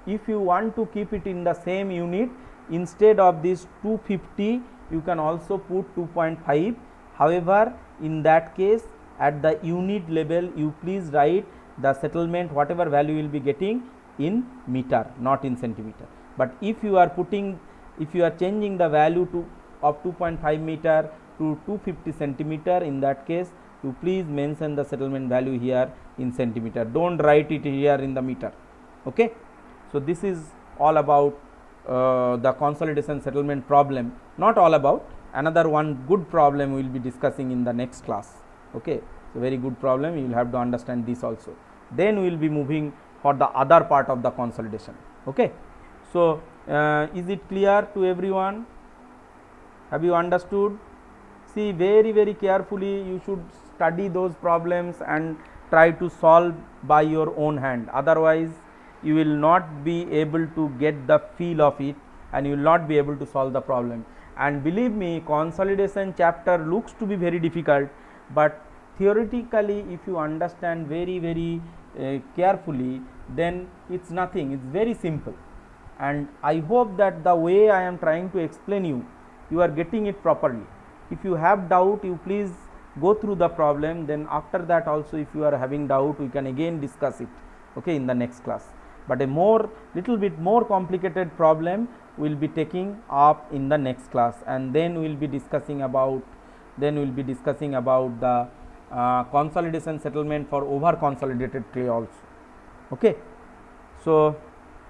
If you want to keep it in the same unit, instead of this 250 you can also put 2.5. However, in that case at the unit level you please write the settlement whatever value you will be getting in meter, not in centimeter. But if you are changing the value of 2.5 meter to 250 centimeter, in that case you please mention the settlement value here in centimeter, don't write it here in the meter. Okay. So this is all about the consolidation settlement problem. Not all about, another one good problem we will be discussing in the next class. Okay. So very good problem, you will have to understand this also. Then we will be moving for the other part of the consolidation. Okay. So is it clear to everyone? Have you understood? See, very carefully you should study those problems and try to solve by your own hand, otherwise you will not be able to get the feel of it and you will not be able to solve the problem. And believe me, consolidation chapter looks to be very difficult, but theoretically if you understand very carefully, then it's nothing, it's very simple. And I hope that the way I am trying to explain you are getting it properly. If you have doubt, you please go through the problem, then after that also if you are having doubt, we can again discuss it, okay, in the next class. But a little bit more complicated problem will be taking up in the next class, and then we will be discussing about the consolidation settlement for over consolidated clay also. Okay. So,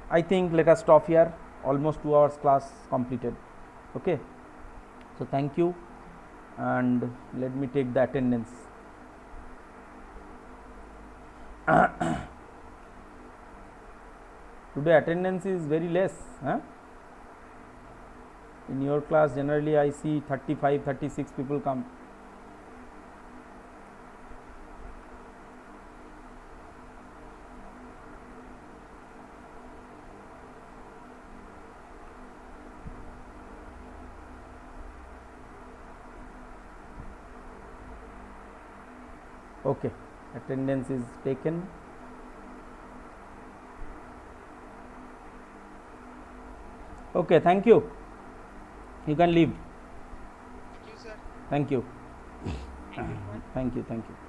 I think let us stop here, almost 2 hours class completed. Okay. So, thank you, and let me take the attendance. Today attendance is very less. In your class generally I see 35, 36 people come. Okay, attendance is taken. Okay, thank you. You can leave. Thank you, sir. Thank you. Thank you.